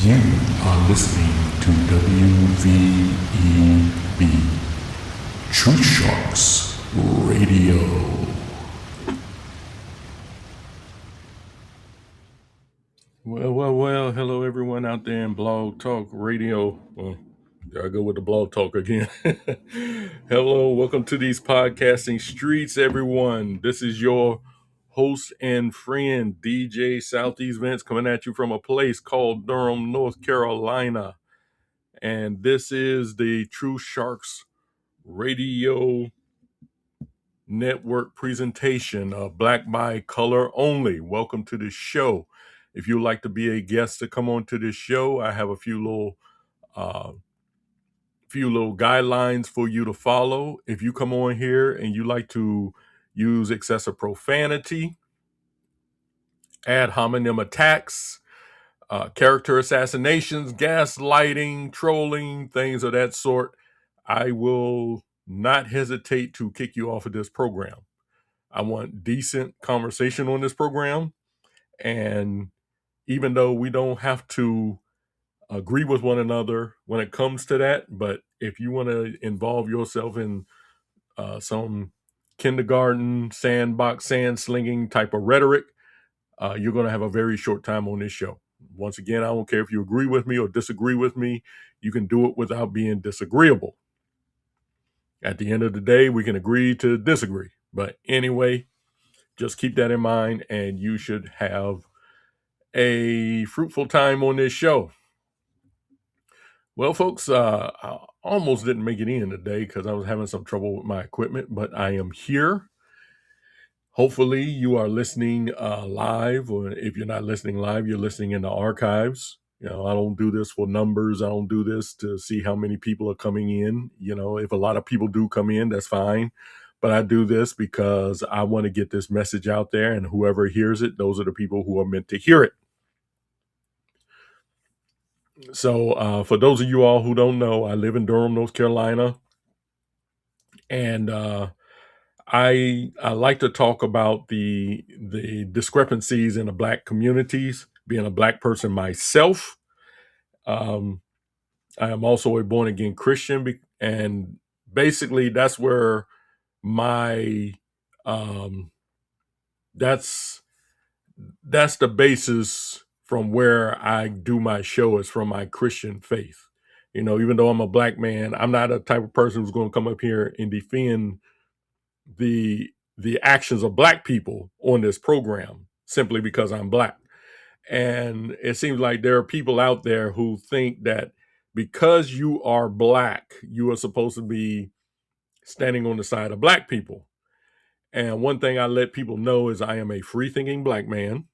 You are listening to WVEB Truthsharks Radio. Well. Hello, everyone out there in Blog Talk Radio. Well, there I go with the Blog Talk again. Hello, welcome to these podcasting streets, everyone. This is your host and friend, DJ Southeast Vince, coming at you from a place called Durham, North Carolina. And this is the Truthsharks Radio Network presentation of Black by Color Only. Welcome to the show. If you'd like to be a guest to come on to this show, I have a few little guidelines for you to follow. If you come on here and you like to use excessive profanity, ad hominem attacks, character assassinations, gaslighting, trolling, things of that sort, I will not hesitate to kick you off of this program. I want decent conversation on this program. And even though we don't have to agree with one another when it comes to that, but if you want to involve yourself in some kindergarten, sandbox, sand slinging type of rhetoric, you're going to have a very short time on this show. Once again, I don't care if you agree with me or disagree with me. You can do it without being disagreeable. At the end of the day, we can agree to disagree. But anyway, just keep that in mind, and you should have a fruitful time on this show. Well, folks, I almost didn't make it in today because I was having some trouble with my equipment, but I am here. Hopefully, you are listening live, or if you're not listening live, you're listening in the archives. You know, I don't do this for numbers. I don't do this to see how many people are coming in. You know, if a lot of people do come in, that's fine. But I do this because I want to get this message out there, and whoever hears it, those are the people who are meant to hear it. So for those of you all who don't know, I live in Durham, North Carolina, and I like to talk about the discrepancies in the Black communities. Being a Black person myself, I am also a born again Christian, and basically that's where my that's the basis from where I do my show, is from my Christian faith. You know, even though I'm a Black man, I'm not a type of person who's going to come up here and defend the actions of Black people on this program simply because I'm Black. And it seems like there are people out there who think that because you are Black, you are supposed to be standing on the side of Black people. And one thing I let people know is I am a free thinking Black man.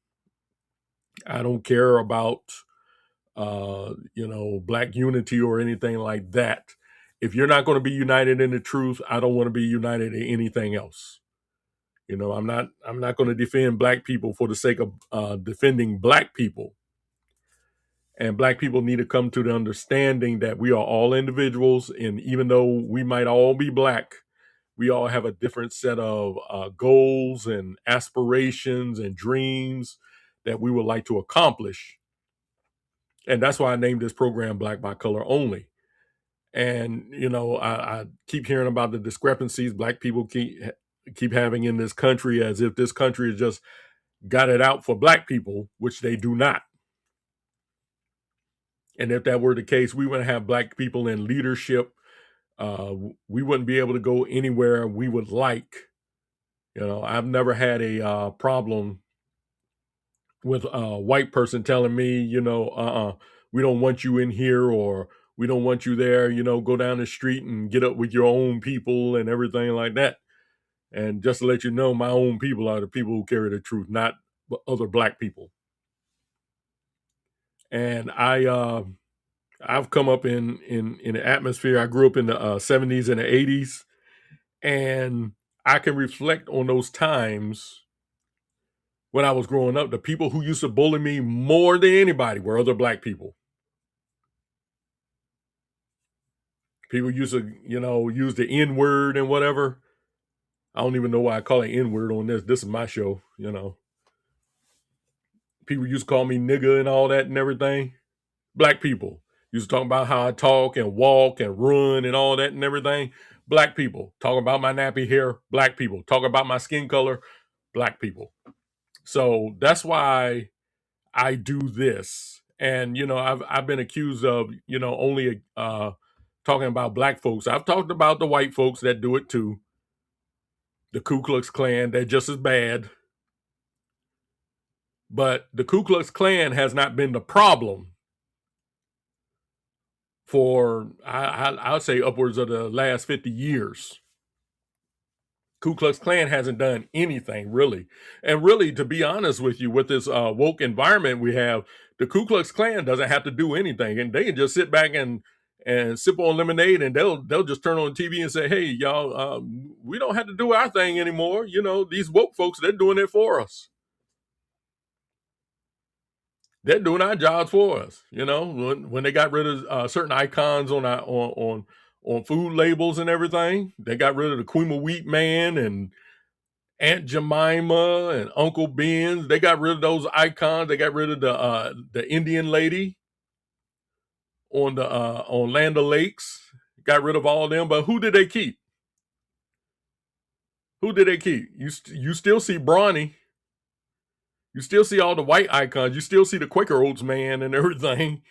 I don't care about Black unity or anything like that. If you're not going to be united in the truth, I don't want to be united in anything else. You know, I'm not going to defend Black people for the sake of defending Black people. And Black people need to come to the understanding that we are all individuals, and even though we might all be Black, we all have a different set of goals and aspirations and dreams that we would like to accomplish. And that's why I named this program Black by Color Only. And, you know, I keep hearing about the discrepancies Black people keep having in this country, as if this country has just got it out for Black people, which they do not. And if that were the case, we wouldn't have Black people in leadership. We wouldn't be able to go anywhere we would like. You know, I've never had a problem with a white person telling me, you know, we don't want you in here, or we don't want you there, you know, go down the street and get up with your own people and everything like that. And just to let you know, my own people are the people who carry the truth, not other Black people. And I've come up in an atmosphere. I grew up in the 70s and the 80s, and I can reflect on those times when I was growing up. The people who used to bully me more than anybody were other Black people. People used to, you know, use the N-word and whatever. I don't even know why I call it N-word on this. This is my show, you know. People used to call me nigga and all that and everything. Black people. You was talking about how I talk and walk and run and all that and everything. Black people. Talking about my nappy hair. Black people. Talking about my skin color. Black people. So that's why I do this. And I've been accused of only talking about black folks. I've talked about the white folks that do it too. The Ku Klux Klan, they're just as bad. But the Ku Klux Klan has not been the problem for I'll say upwards of the last 50 years. Ku Klux Klan hasn't done anything really. And really, to be honest with you, with this woke environment we have, the Ku Klux Klan doesn't have to do anything, and they can just sit back and sip on lemonade, and they'll just turn on TV and say, "Hey, y'all, we don't have to do our thing anymore. These woke folks, they're doing it for us. They're doing our jobs for us." When they got rid of certain icons on food labels and everything, they got rid of the Cream of Wheat Man and Aunt Jemima and Uncle Ben's. They got rid of those icons. They got rid of the Indian lady on Land O'Lakes. Got rid of all of them. But who did they keep? Who did they keep? You still see Brawny. You still see all the white icons. You still see the Quaker Oats man and everything.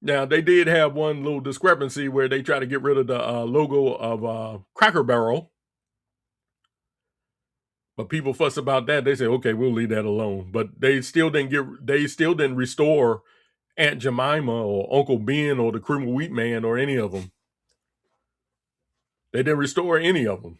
Now they did have one little discrepancy where they tried to get rid of the logo of Cracker Barrel. But people fuss about that. They say, okay, we'll leave that alone. But they still didn't restore Aunt Jemima or Uncle Ben or the Cream of Wheat Man or any of them. They didn't restore any of them.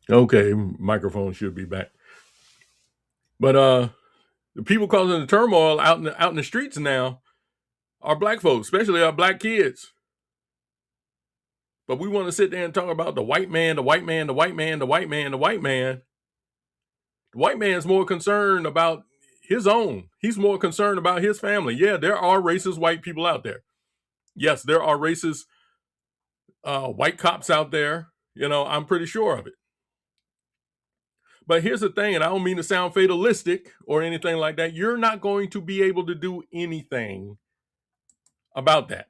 Okay, microphone should be back. But the people causing the turmoil out in the streets now are black folks, especially our black kids. But we want to sit there and talk about the white man, the white man, the white man, the white man, the white man. The white man's more concerned about his own. He's more concerned about his family. Yeah, there are racist white people out there. Yes, there are racist white cops out there. I'm pretty sure of it. But here's the thing, and I don't mean to sound fatalistic or anything like that. You're not going to be able to do anything about that.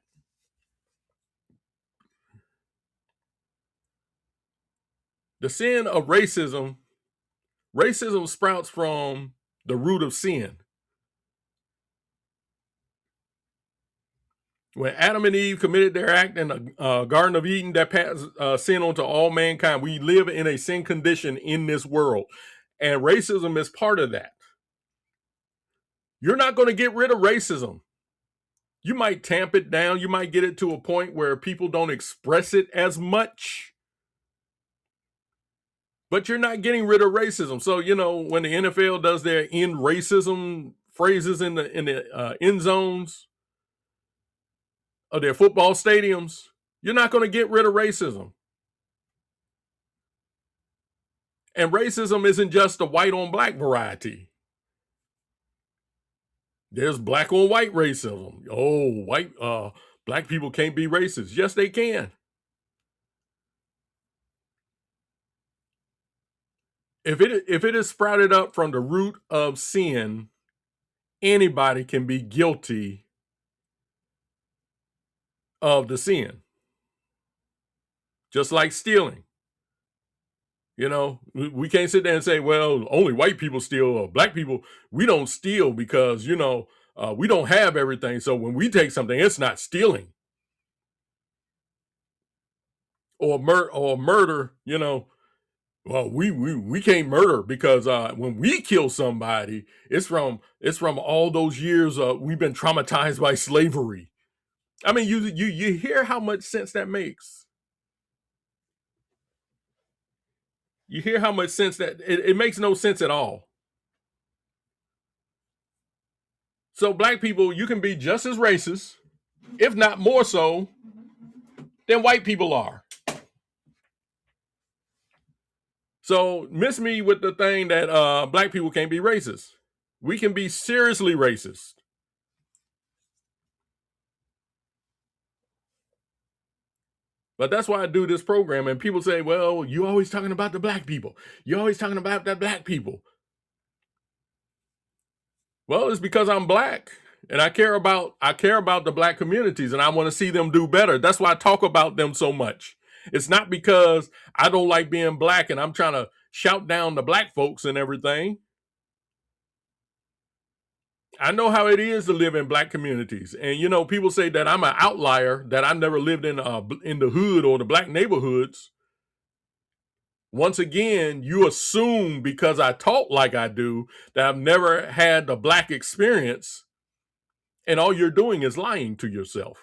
The sin of racism sprouts from the root of sin. When Adam and Eve committed their act in the Garden of Eden that passed sin onto all mankind, we live in a sin condition in this world. And racism is part of that. You're not going to get rid of racism. You might tamp it down. You might get it to a point where people don't express it as much. But you're not getting rid of racism. So, when the NFL does their end racism phrases in the end zones of their football stadiums, you're not going to get rid of racism. And racism isn't just the white on black variety. There's black on white racism. Oh, black people can't be racist. Yes, they can. If it is sprouted up from the root of sin, anybody can be guilty of the sin. Just like stealing. We can't sit there and say, well, only white people steal or black people. We don't steal because, we don't have everything. So when we take something, it's not stealing. Or murder, well, we can't murder because when we kill somebody, it's from all those years we've been traumatized by slavery. I mean, you hear how much sense that makes. You hear how much sense that it makes no sense at all. So black people, you can be just as racist, if not more so, than white people are. So miss me with the thing that black people can't be racist. We can be seriously racist. But that's why I do this program. And people say, well, you're always talking about the black people. You're always talking about the black people. Well, it's because I'm black and I care about the black communities and I want to see them do better. That's why I talk about them so much. It's not because I don't like being black and I'm trying to shout down the black folks and everything. I know how it is to live in black communities. And people say that I'm an outlier, that I never lived in the hood or the black neighborhoods. Once again, you assume because I talk like I do that I've never had the black experience, and all you're doing is lying to yourself.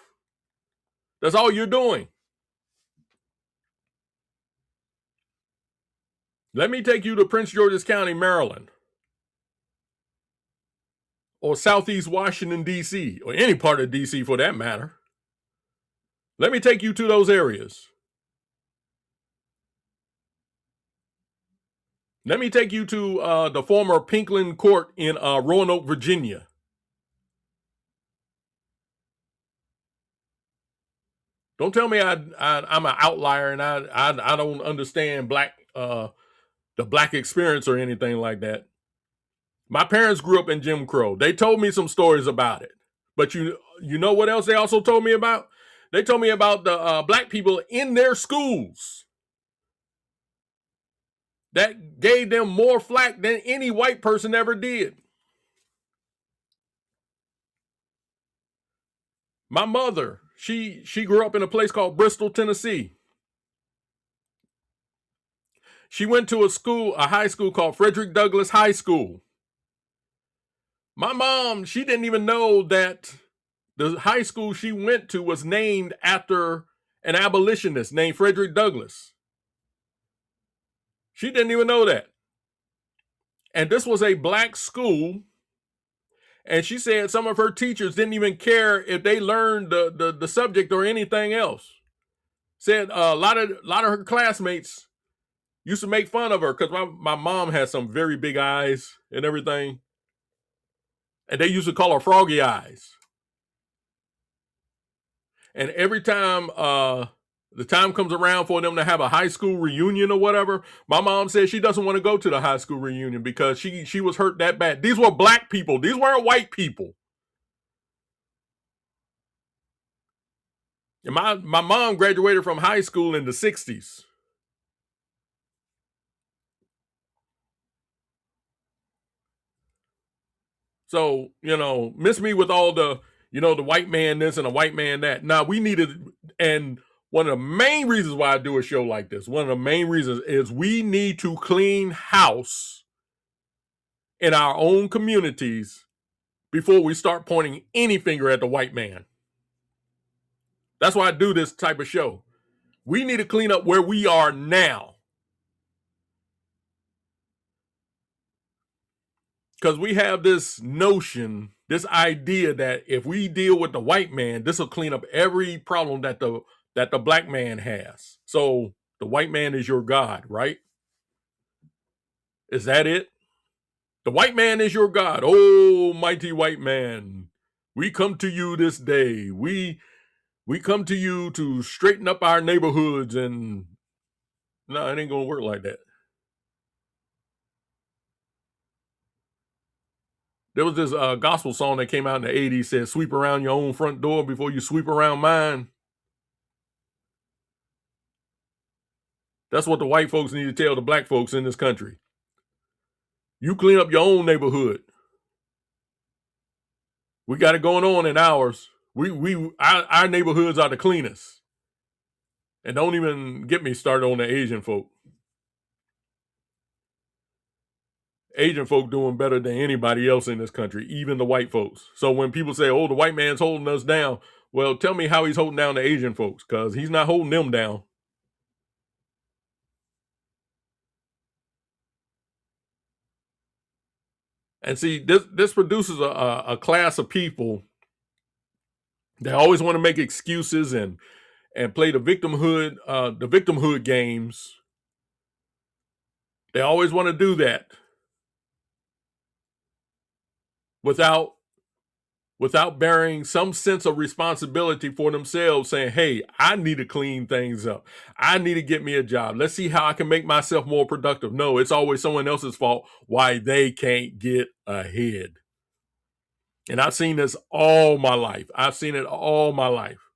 That's all you're doing. Let me take you to Prince George's County, Maryland, or Southeast Washington, D.C., or any part of D.C. for that matter. Let me take you to those areas. Let me take you to the former Pinkland Court in Roanoke, Virginia. Don't tell me I'm an outlier and I don't understand the black experience or anything like that. My parents grew up in Jim Crow. They told me some stories about it. But you know what else they also told me about? They told me about the black people in their schools that gave them more flack than any white person ever did. My mother, she grew up in a place called Bristol, Tennessee. She went to a high school called Frederick Douglass High School. My mom, she didn't even know that the high school she went to was named after an abolitionist named Frederick Douglass. She didn't even know that. And this was a black school. And she said some of her teachers didn't even care if they learned the subject or anything else. Said a lot of her classmates used to make fun of her because my mom had some very big eyes and everything. And they used to call her Froggy Eyes. And every time the time comes around for them to have a high school reunion or whatever, my mom says she doesn't want to go to the high school reunion because she was hurt that bad. These were black people. These weren't white people. And my mom graduated from high school in the 60s. So, miss me with all the, the white man this and a white man that. Now we needed, and one of the main reasons why I do a show like this, one of the main reasons is we need to clean house in our own communities before we start pointing any finger at the white man. That's why I do this type of show. We need to clean up where we are now. Because we have this notion, this idea that if we deal with the white man, this will clean up every problem that the black man has. So the white man is your God, right? Is that it? The white man is your God. Oh, mighty white man, we come to you this day. We come to you to straighten up our neighborhoods, and no, it ain't gonna work like that. There was this gospel song that came out in the 80s, said, sweep around your own front door before you sweep around mine. That's what the white folks need to tell the black folks in this country. You clean up your own neighborhood. We got it going on in ours. Our neighborhoods are the cleanest. And don't even get me started on the Asian folk. Asian folk doing better than anybody else in this country, even the white folks. So when people say, oh, the white man's holding us down, well, tell me how he's holding down the Asian folks, because he's not holding them down. And see, this produces a class of people that always want to make excuses and play the victimhood games. They always want to do that without bearing some sense of responsibility for themselves, saying, hey, I need to clean things up. I need to get me a job. Let's see how I can make myself more productive. No, it's always someone else's fault why they can't get ahead. And I've seen this all my life. I've seen it all my life.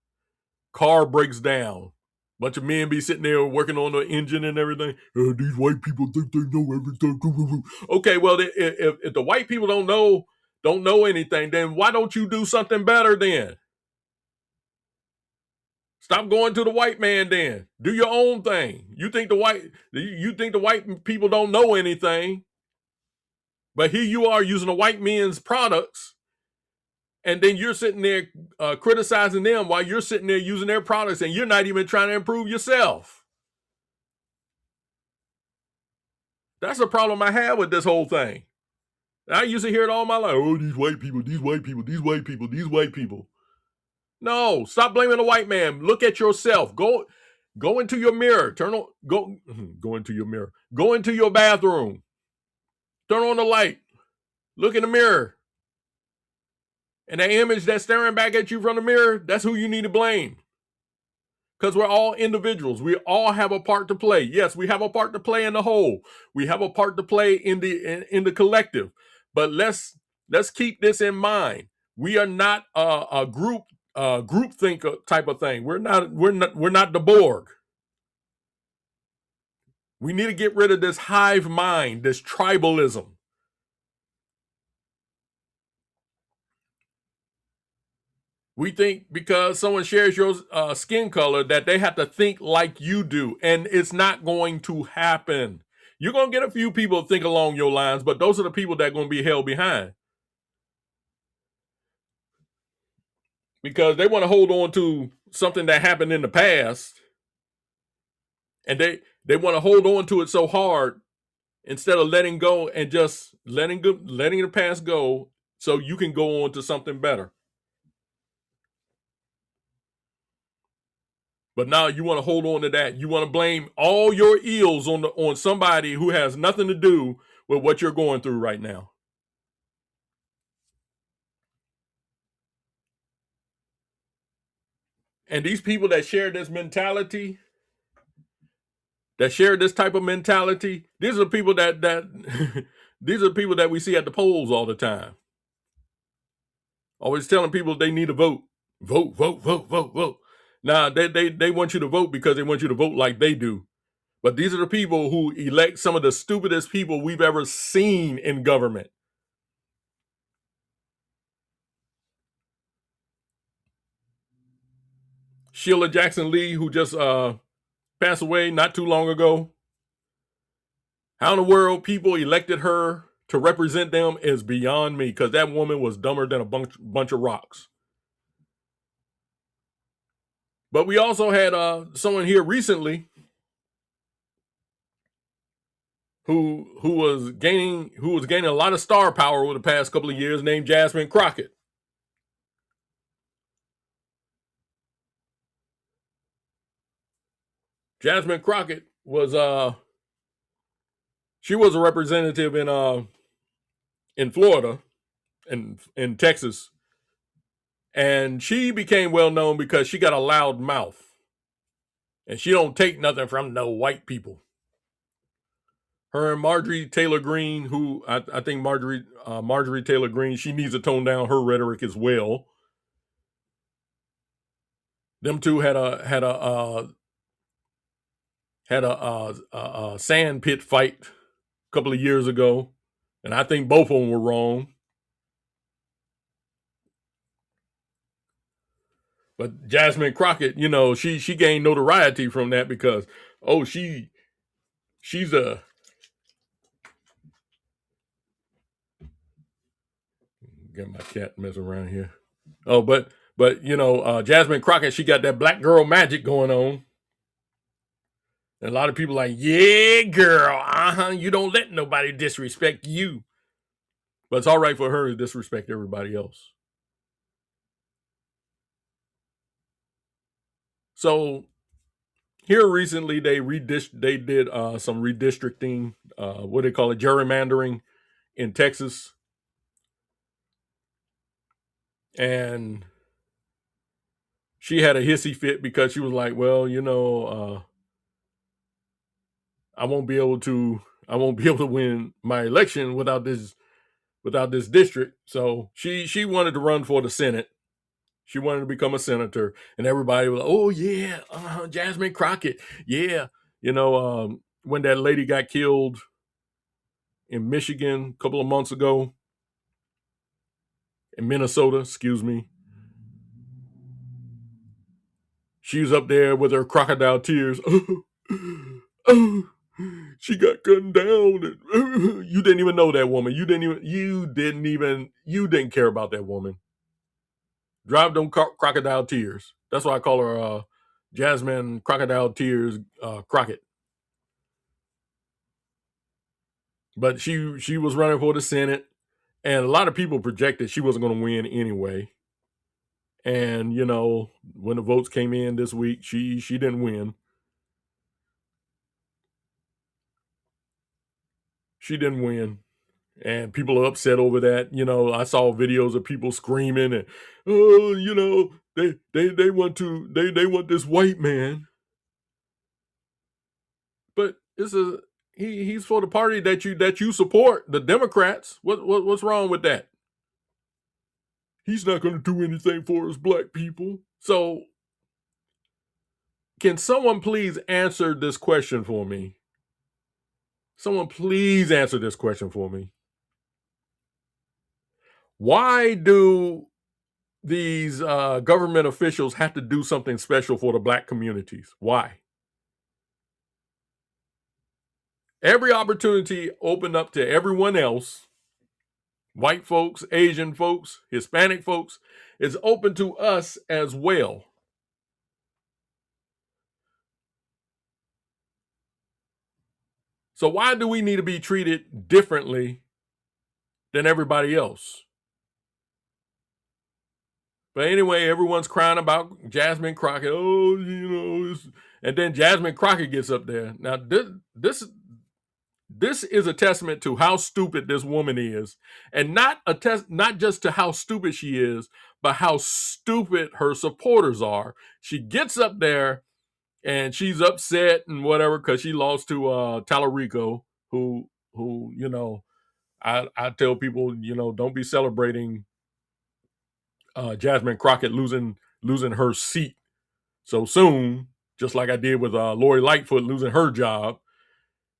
Car breaks down. Bunch of men be sitting there working on the engine and everything. These white people think they know everything. Okay, well, if the white people don't know anything, then why don't you do something better then? Stop going to the white man then. Do your own thing. You think the white people don't know anything, but here you are using the white men's products, and then you're sitting there criticizing them while you're sitting there using their products, and you're not even trying to improve yourself. That's the problem I have with this whole thing. I used to hear it all my life. Oh, these white people, these white people, these white people, these white people. No, stop blaming the white man. Look at yourself. Go into your mirror. Go into your mirror. Go into your bathroom. Turn on the light. Look in the mirror. And that image that's staring back at you from the mirror, that's who you need to blame. Because we're all individuals. We all have a part to play. Yes, we have a part to play in the whole. We have a part to play in the collective. But let's keep this in mind. We are not a group think type of thing. We're not the Borg. We need to get rid of this hive mind, this tribalism. We think because someone shares your skin color that they have to think like you do, and it's not going to happen. You're going to get a few people think along your lines, but those are the people that are going to be held behind. Because they want to hold on to something that happened in the past, and they want to hold on to it so hard instead of letting go and just letting the past go so you can go on to something better. But now you want to hold on to that. You want to blame all your ills on somebody who has nothing to do with what you're going through right now. And these people that share this mentality, that share this type of mentality, these are the people that these are the people that we see at the polls all the time. Always telling people they need to vote. Vote, vote, vote, vote, vote. Now, they want you to vote because they want you to vote like they do. But these are the people who elect some of the stupidest people we've ever seen in government. Sheila Jackson Lee, who just passed away not too long ago. How in the world people elected her to represent them is beyond me, because that woman was dumber than a bunch of rocks. But we also had someone here recently who was gaining a lot of star power over the past couple of years, named Jasmine Crockett. Jasmine Crockett was she was a representative in Florida and in Texas, and she became well known because she got a loud mouth, and she don't take nothing from no white people. Her and Marjorie Taylor Greene, who I think Marjorie Taylor Greene, she needs to tone down her rhetoric as well. Them two had a sand pit fight a couple of years ago, and I think both of them were wrong. But Jasmine Crockett, she gained notoriety from that because she's a get my cat messing around here. Oh, but Jasmine Crockett, she got that black girl magic going on. And a lot of people like, yeah, girl, you don't let nobody disrespect you. But it's all right for her to disrespect everybody else. So here recently they did some redistricting, what they call it, gerrymandering in Texas. And she had a hissy fit because she was like, well, I won't be able to win my election without this district. So she wanted to run for the Senate. She wanted to become a senator, and everybody was like, oh yeah, Jasmine Crockett, yeah. When that lady got killed in Michigan a couple of months ago, in Minnesota, excuse me, she was up there with her crocodile tears. She got gunned down. You didn't even know that woman. You didn't care about that woman. Drive them crocodile tears. That's why I call her Jasmine Crocodile Tears Crockett. But she was running for the Senate, and a lot of people projected she wasn't going to win anyway. And when the votes came in this week, she didn't win. She didn't win. And people are upset over that. I saw videos of people screaming and, they want this white man. But he's for the party that you support, the Democrats. What's wrong with that? He's not going to do anything for us black people. So can someone please answer this question for me? Someone please answer this question for me. Why do these government officials have to do something special for the black communities? Why? Every opportunity opened up to everyone else, white folks, Asian folks, Hispanic folks, is open to us as well. So why do we need to be treated differently than everybody else? But anyway, everyone's crying about Jasmine Crockett. Oh, and then Jasmine Crockett gets up there. Now, this is a testament to how stupid this woman is, and not just to how stupid she is, but how stupid her supporters are. She gets up there and she's upset and whatever because she lost to Tallarico, who I tell people, don't be celebrating Jasmine Crockett losing her seat so soon, just like I did with Lori Lightfoot losing her job,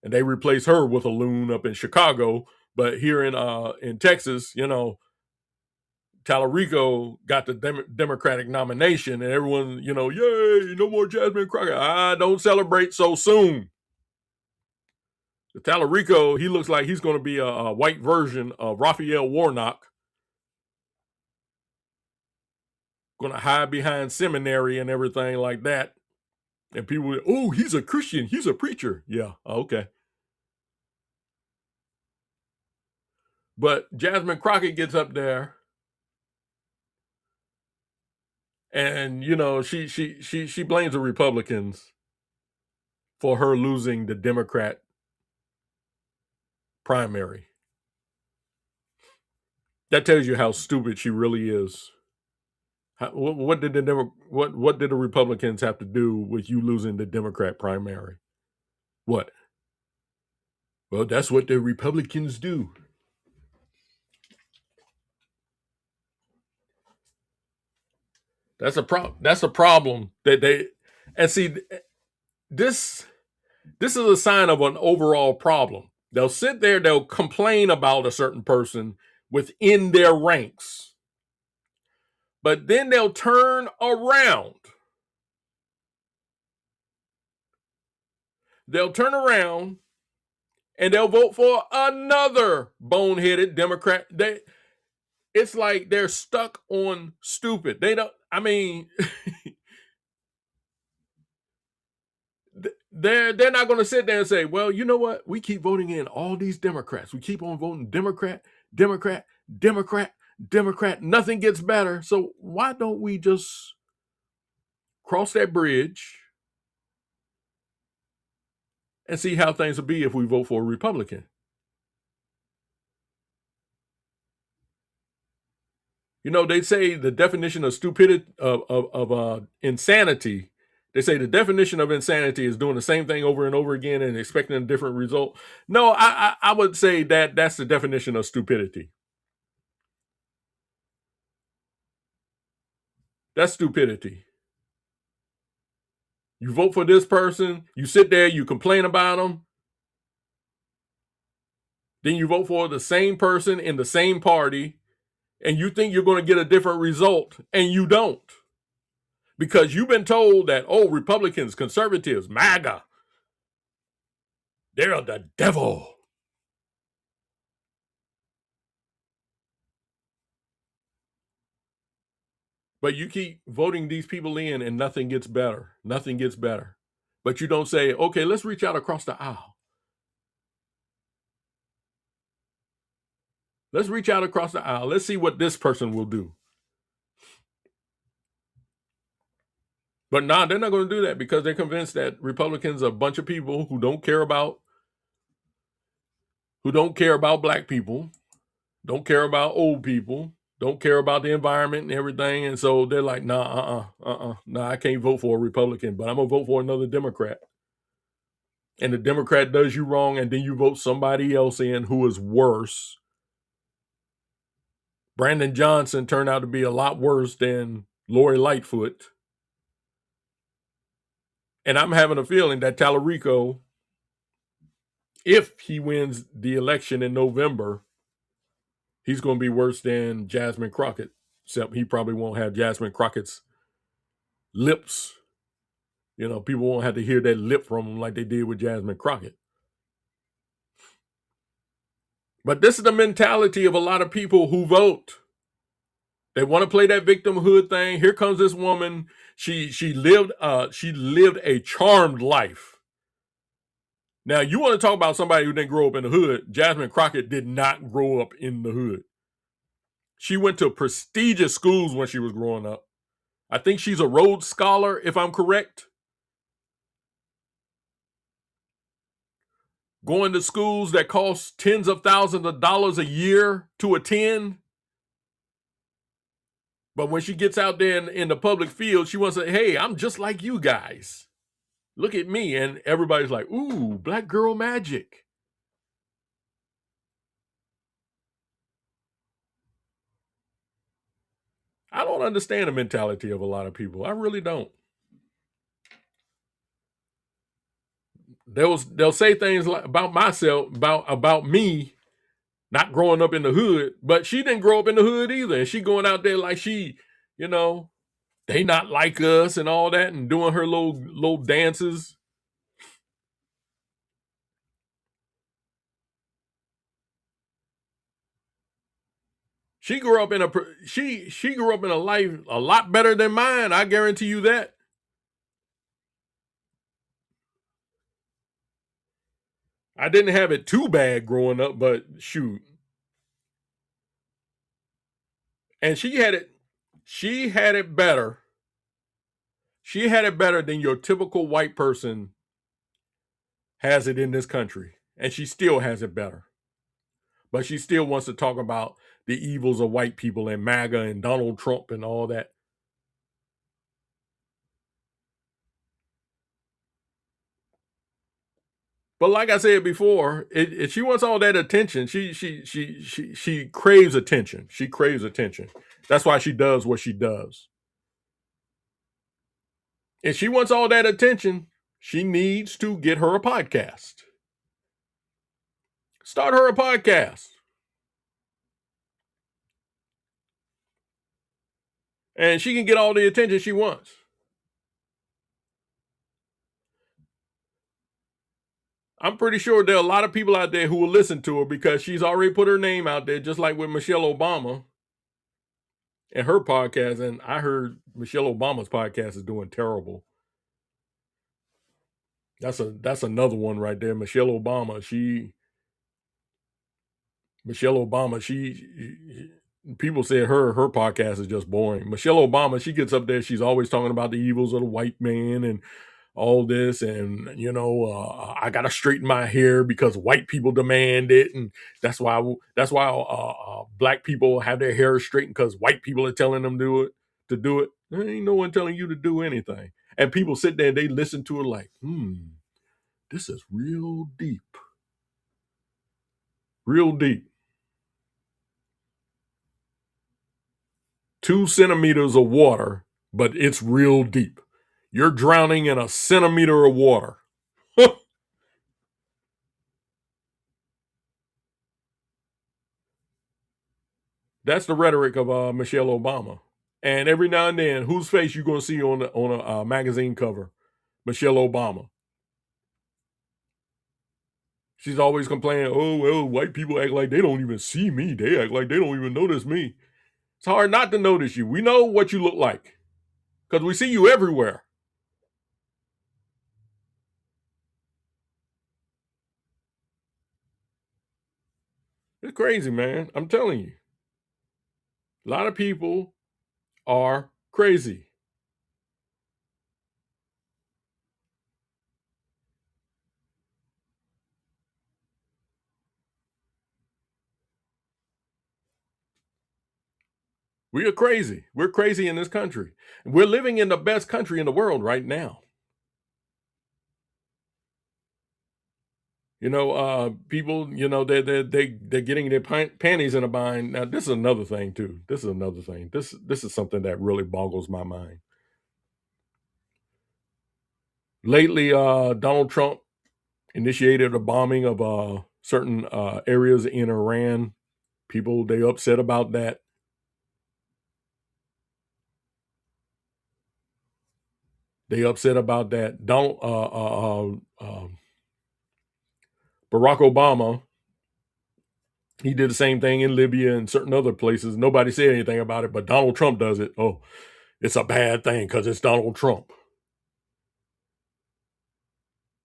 and they replaced her with a loon up in Chicago. But here in Texas, Tallarico got the Democratic nomination, and everyone, yay, no more Jasmine Crockett. I don't celebrate so soon. The Tallarico, he looks like he's going to be a white version of Raphael Warnock, going to hide behind seminary and everything like that. And people, oh, he's a Christian, he's a preacher. Yeah, okay. But Jasmine Crockett gets up there, and she blames the Republicans for her losing the Democrat primary. That tells you how stupid she really is. What did the Republicans have to do with you losing the Democrat primary? What? Well, that's what the Republicans do. That's a problem. That's a problem that they, and see, this is a sign of an overall problem. They'll sit there, they'll complain about a certain person within their ranks, but then they'll turn around. They'll turn around and they'll vote for another boneheaded Democrat. It's like they're stuck on stupid. They don't, I mean, they're not going to sit there and say, well, you know what? We keep voting in all these Democrats. We keep on voting Democrat, Democrat, Democrat, Democrat. Nothing gets better. So why don't we just cross that bridge and see how things will be if we vote for a Republican? They say the definition of stupidity, of insanity. They say the definition of insanity is doing the same thing over and over again and expecting a different result. No, I would say that that's the definition of stupidity. That's stupidity. You vote for this person, you sit there, you complain about them, then you vote for the same person in the same party, and you think you're going to get a different result, and you don't. Because you've been told that, oh, Republicans, conservatives, MAGA, they're the devil. But you keep voting these people in and nothing gets better. Nothing gets better. But you don't say, okay, let's reach out across the aisle. Let's reach out across the aisle. Let's see what this person will do. But nah, they're not going to do that because they're convinced that Republicans are a bunch of people who don't care about black people, don't care about old people, don't care about the environment and everything. And so they're like, nah, I can't vote for a Republican, but I'm going to vote for another Democrat. And the Democrat does you wrong, and then you vote somebody else in who is worse. Brandon Johnson turned out to be a lot worse than Lori Lightfoot. And I'm having a feeling that Tallarico, if he wins the election in November, he's going to be worse than Jasmine Crockett, except he probably won't have Jasmine Crockett's lips. People won't have to hear that lip from him like they did with Jasmine Crockett. But this is the mentality of a lot of people who vote. They want to play that victimhood thing. Here comes this woman. She lived a charmed life. Now, you want to talk about somebody who didn't grow up in the hood. Jasmine Crockett did not grow up in the hood. She went to prestigious schools when she was growing up. I think she's a Rhodes Scholar, if I'm correct. Going to schools that cost tens of thousands of dollars a year to attend. But when she gets out there in the public field, she wants to say, hey, I'm just like you guys. Look at me. And everybody's like, ooh, black girl magic. I don't understand the mentality of a lot of people. I really don't. They'll say things like about myself, about me, not growing up in the hood, but she didn't grow up in the hood either. And she going out there like she, you know, they not like us and all that and doing her little dances. She grew up in a she grew up in a life a lot better than mine. I guarantee you that. I didn't have it too bad growing up, but shoot. And she had it better. She had it better than your typical white person has it in this country. And she still has it better. But she still wants to talk about the evils of white people and MAGA and Donald Trump and all that. But like I said before, she wants all that attention. She craves attention. She craves attention. That's why she does what she does. If she wants all that attention, she needs to get her a podcast. Start her a podcast. And she can get all the attention she wants. I'm pretty sure there are a lot of people out there who will listen to her because she's already put her name out there, just like with Michelle Obama and her podcast. And I heard Michelle Obama's podcast is doing terrible. That's another one right there. Michelle Obama, she people say her podcast is just boring. Michelle Obama, she gets up there, she's always talking about the evils of the white man and all this, and I gotta straighten my hair because white people demand it, and that's why black people have their hair straightened because white people are telling them to do it. There ain't no one telling you to do anything, and people sit there and they listen to it like, this is real deep. 2 centimeters of water, but it's real deep. You're drowning in a centimeter of water. That's the rhetoric of Michelle Obama. And every now and then, whose face you gonna see on a magazine cover? Michelle Obama. She's always complaining, oh well, white people act like they don't even see me. They act like they don't even notice me. It's hard not to notice you. We know what you look like because we see you everywhere. It's crazy, man. I'm telling you. A lot of people are crazy. We are crazy. We're crazy in this country. We're living in the best country in the world right now. People, they're getting their panties in a bind. Now, this is another thing too. This is another thing. This is something that really boggles my mind. Lately, Donald Trump initiated a bombing of certain areas in Iran. People they upset about that. They upset about that. Don't Barack Obama, he did the same thing in Libya and certain other places. Nobody said anything about it, but Donald Trump does it. Oh, it's a bad thing because it's Donald Trump.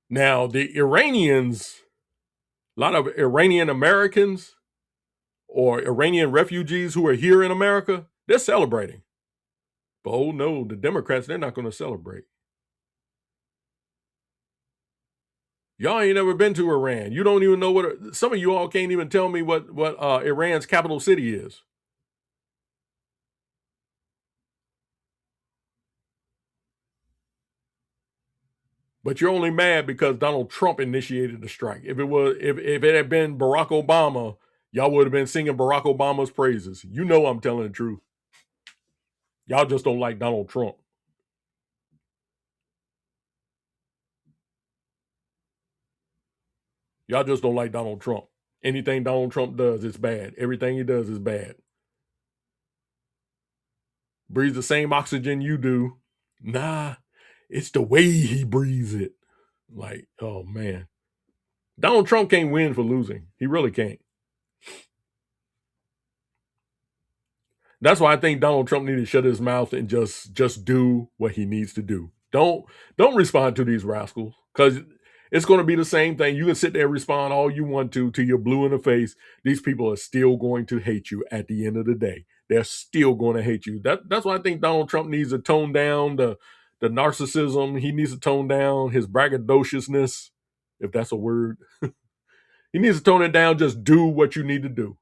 Now, the Iranians, a lot of Iranian Americans or Iranian refugees who are here in America, they're celebrating. But oh no, the Democrats, they're not going to celebrate. Y'all ain't never been to Iran. You don't even know some of you all can't even tell me what Iran's capital city is. But you're only mad because Donald Trump initiated the strike. If it had been Barack Obama, y'all would have been singing Barack Obama's praises. You know I'm telling the truth. Y'all just don't like Donald Trump. Y'all just don't like Donald Trump. Anything Donald Trump does is bad. Everything he does is bad. Breathes the same oxygen you do. Nah, it's the way he breathes it. Like, oh man. Donald Trump can't win for losing. He really can't. That's why I think Donald Trump needs to shut his mouth and just do what he needs to do. Don't respond to these rascals because it's going to be the same thing. You can sit there and respond all you want to till you're blue in the face. These people are still going to hate you at the end of the day. They're still going to hate you. That's why I think Donald Trump needs to tone down the narcissism. He needs to tone down his braggadociousness, if that's a word. He needs to tone it down. Just do what you need to do.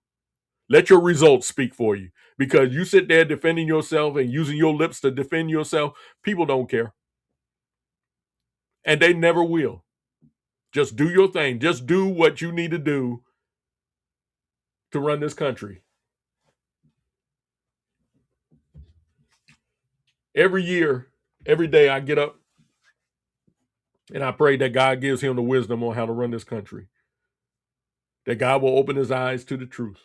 Let your results speak for you. Because you sit there defending yourself and using your lips to defend yourself, people don't care. And they never will. Just do your thing. Just do what you need to do to run this country. Every year, every day, I get up and I pray that God gives him the wisdom on how to run this country. That God will open his eyes to the truth.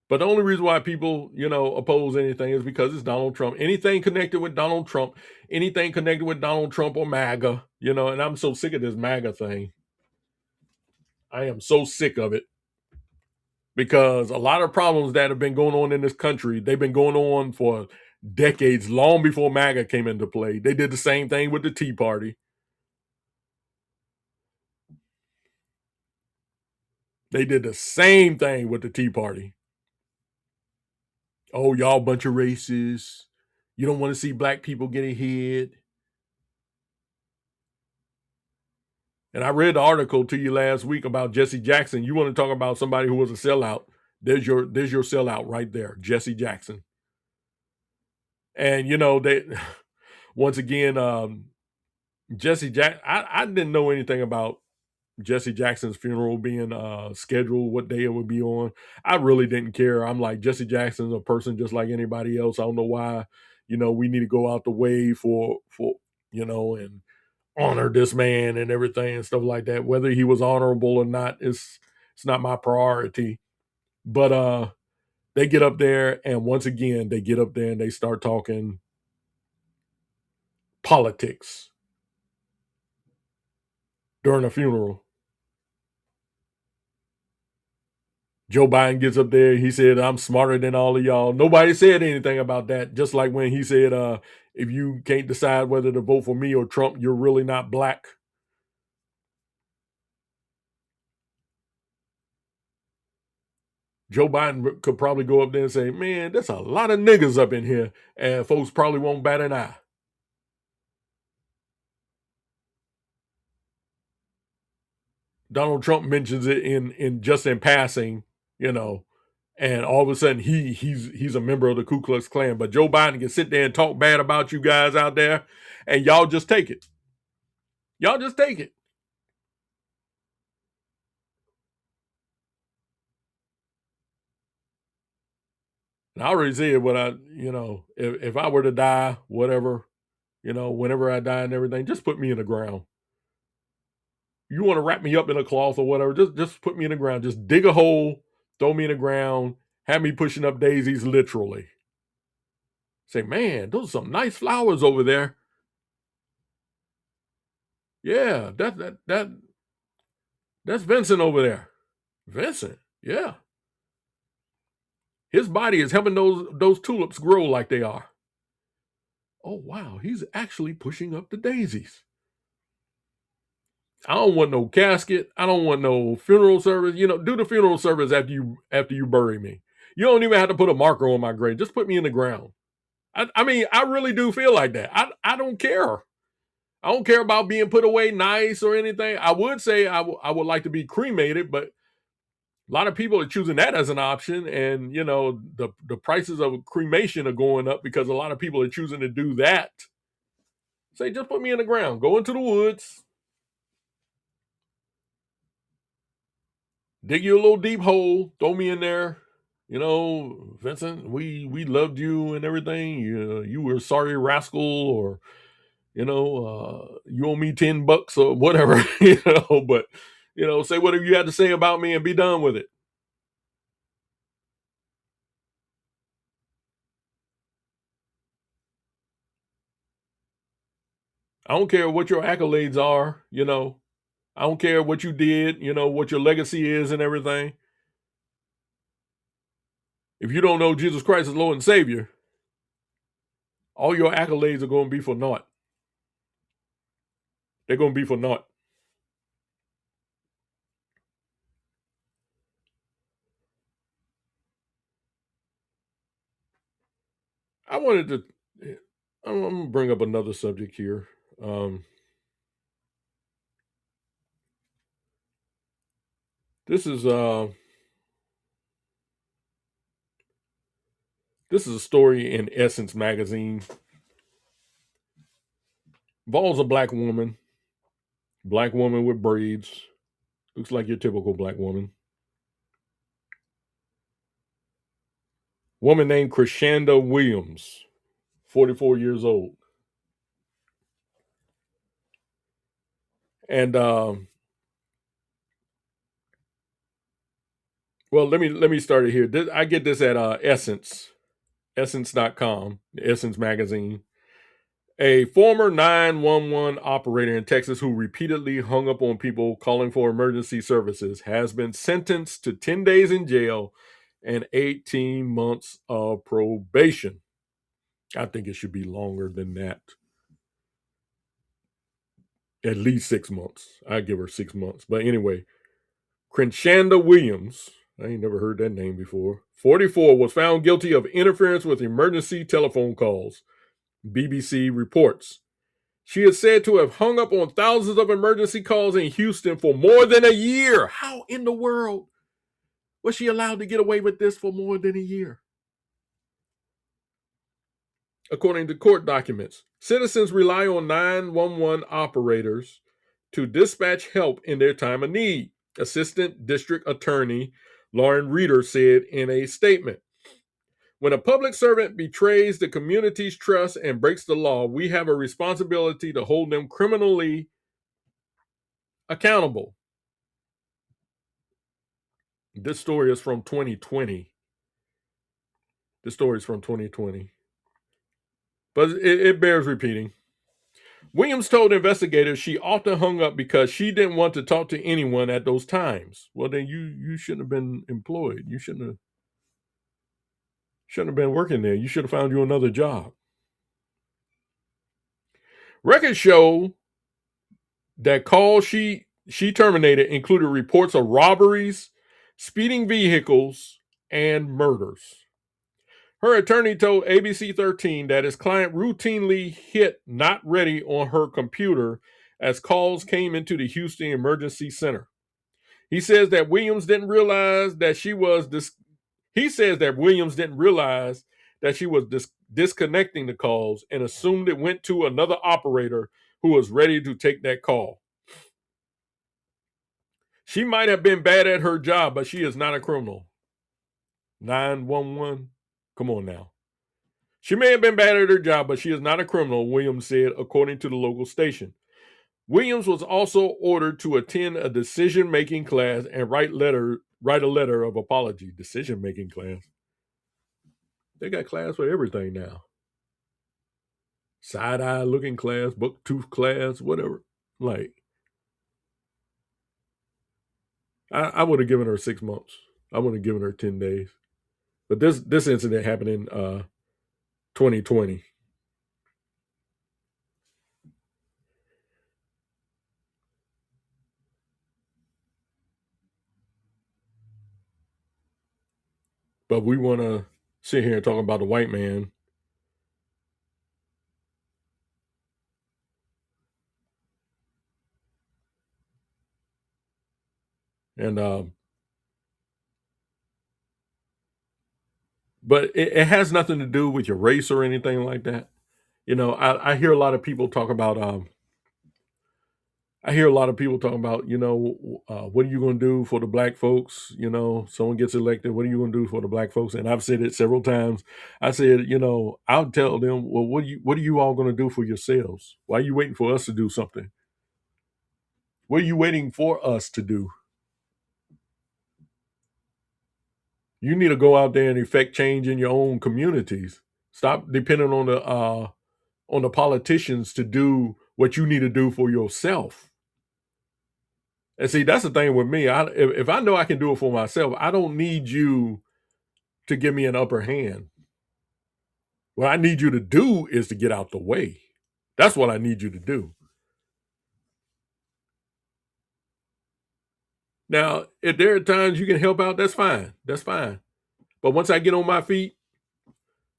But the only reason why people, oppose anything is because it's Donald Trump. Anything connected with Donald Trump, anything connected with Donald Trump or MAGA, and I'm so sick of this MAGA thing. I am so sick of it because a lot of problems that have been going on in this country, they've been going on for decades, long before MAGA came into play. They did the same thing with the Tea Party. They did the same thing with the Tea Party. Oh, y'all bunch of racists. You don't want to see black people get ahead. And I read the article to you last week about Jesse Jackson. You want to talk about somebody who was a sellout? There's your sellout right there, Jesse Jackson. And they once again, Jesse Jack. I didn't know anything about Jesse Jackson's funeral being scheduled, what day it would be on. I really didn't care. I'm like, Jesse Jackson's a person just like anybody else. I don't know why, we need to go out the way for and honor this man and everything and stuff like that. Whether he was honorable or not, it's not my priority. But they get up there and once again they get up there and they start talking politics during a funeral. Joe Biden gets up there. He said, I'm smarter than all of y'all. Nobody said anything about that. Just like when he said, if you can't decide whether to vote for me or Trump, you're really not black. Joe Biden could probably go up there and say, man, there's a lot of niggas up in here. And folks probably won't bat an eye. Donald Trump mentions it in just in passing, and all of a sudden he's a member of the Ku Klux Klan. But Joe Biden can sit there and talk bad about you guys out there, and y'all just take it. Y'all just take it. And I already said what if I were to die, whatever, whenever I die and everything, just put me in the ground. You want to wrap me up in a cloth or whatever, just put me in the ground. Just dig a hole, throw me in the ground, have me pushing up daisies literally. Say, man, those are some nice flowers over there. Yeah, that's Vincent over there. Vincent, yeah. His body is helping those tulips grow like they are. Oh wow, he's actually pushing up the daisies. I don't want no casket. I don't want no funeral service. Do the funeral service after you bury me. You don't even have to put a marker on my grave. Just put me in the ground. I mean, I really do feel like that. I don't care. I don't care about being put away nice or anything. I would say I would like to be cremated, but a lot of people are choosing that as an option. And, the prices of cremation are going up because a lot of people are choosing to do that. Say, just put me in the ground. Go into the woods. Dig you a little deep hole. Throw me in there. Vincent, we loved you and everything. You were sorry rascal or You owe me $10 or whatever, but say whatever you had to say about me and be done with it. I don't care what your accolades are, I don't care what you did, what your legacy is and everything. If you don't know Jesus Christ as Lord and Savior, all your accolades are going to be for naught. They're going to be for naught. I wanted to. I'm going to bring up another subject here. Um, this is a story in Essence magazine. Involves a black woman with braids. Looks like your typical black woman. Woman named Krishanda Williams, 44 years old. And well, let me start it here. I get this at essence.com, Essence magazine. A former 911 operator in Texas who repeatedly hung up on people calling for emergency services has been sentenced to 10 days in jail and 18 months of probation. I think it should be longer than that. At least 6 months. I give her 6 months. But anyway, Crenshander Williams, I ain't never heard that name before, 44, was found guilty of interference with emergency telephone calls, BBC reports. She is said to have hung up on thousands of emergency calls in Houston for more than a year. How in the world was she allowed to get away with this for more than a year? According to court documents, citizens rely on 911 operators to dispatch help in their time of need, Assistant District Attorney Lauren Reeder said in a statement. When a public servant betrays the community's trust and breaks the law, we have a responsibility to hold them criminally accountable. This story is from 2020. This story is from 2020. But it bears repeating. Williams told investigators she often hung up because she didn't want to talk to anyone at those times. Well, then you shouldn't have been employed. You shouldn't have been working there. You should have found you another job. Records show that calls she terminated included reports of robberies, speeding vehicles, and murders. Her attorney told ABC 13 that his client routinely hit not ready on her computer as calls came into the Houston Emergency Center. He says that Williams didn't realize that she was disconnecting the calls and assumed it went to another operator who was ready to take that call. She might have been bad at her job, but she is not a criminal. 911? Come on now. She may have been bad at her job, but she is not a criminal, Williams said, according to the local station. Williams was also ordered to attend a decision-making class and write a letter of apology. Decision-making class. They got class for everything now. Side-eye looking class, buck tooth class, whatever. Like, I would have given her 6 months. I would have given her 10 days. But this incident happened in 2020. But we want to sit here and talk about the white man. And but it has nothing to do with your race or anything like that. I hear a lot of people talk about I hear a lot of people talking about, what are you going to do for the black folks? Someone gets elected. What are you going to do for the black folks? And I've said it several times. I said, I'll tell them, well, what are you all going to do for yourselves? Why are you waiting for us to do something? What are you waiting for us to do? You need to go out there and effect change in your own communities. Stop depending on the politicians to do what you need to do for yourself. And see, that's the thing with me. If I know I can do it for myself, I don't need you to give me an upper hand. What I need you to do is to get out the way. That's what I need you to do. Now, if there are times you can help out, that's fine. That's fine. But once I get on my feet,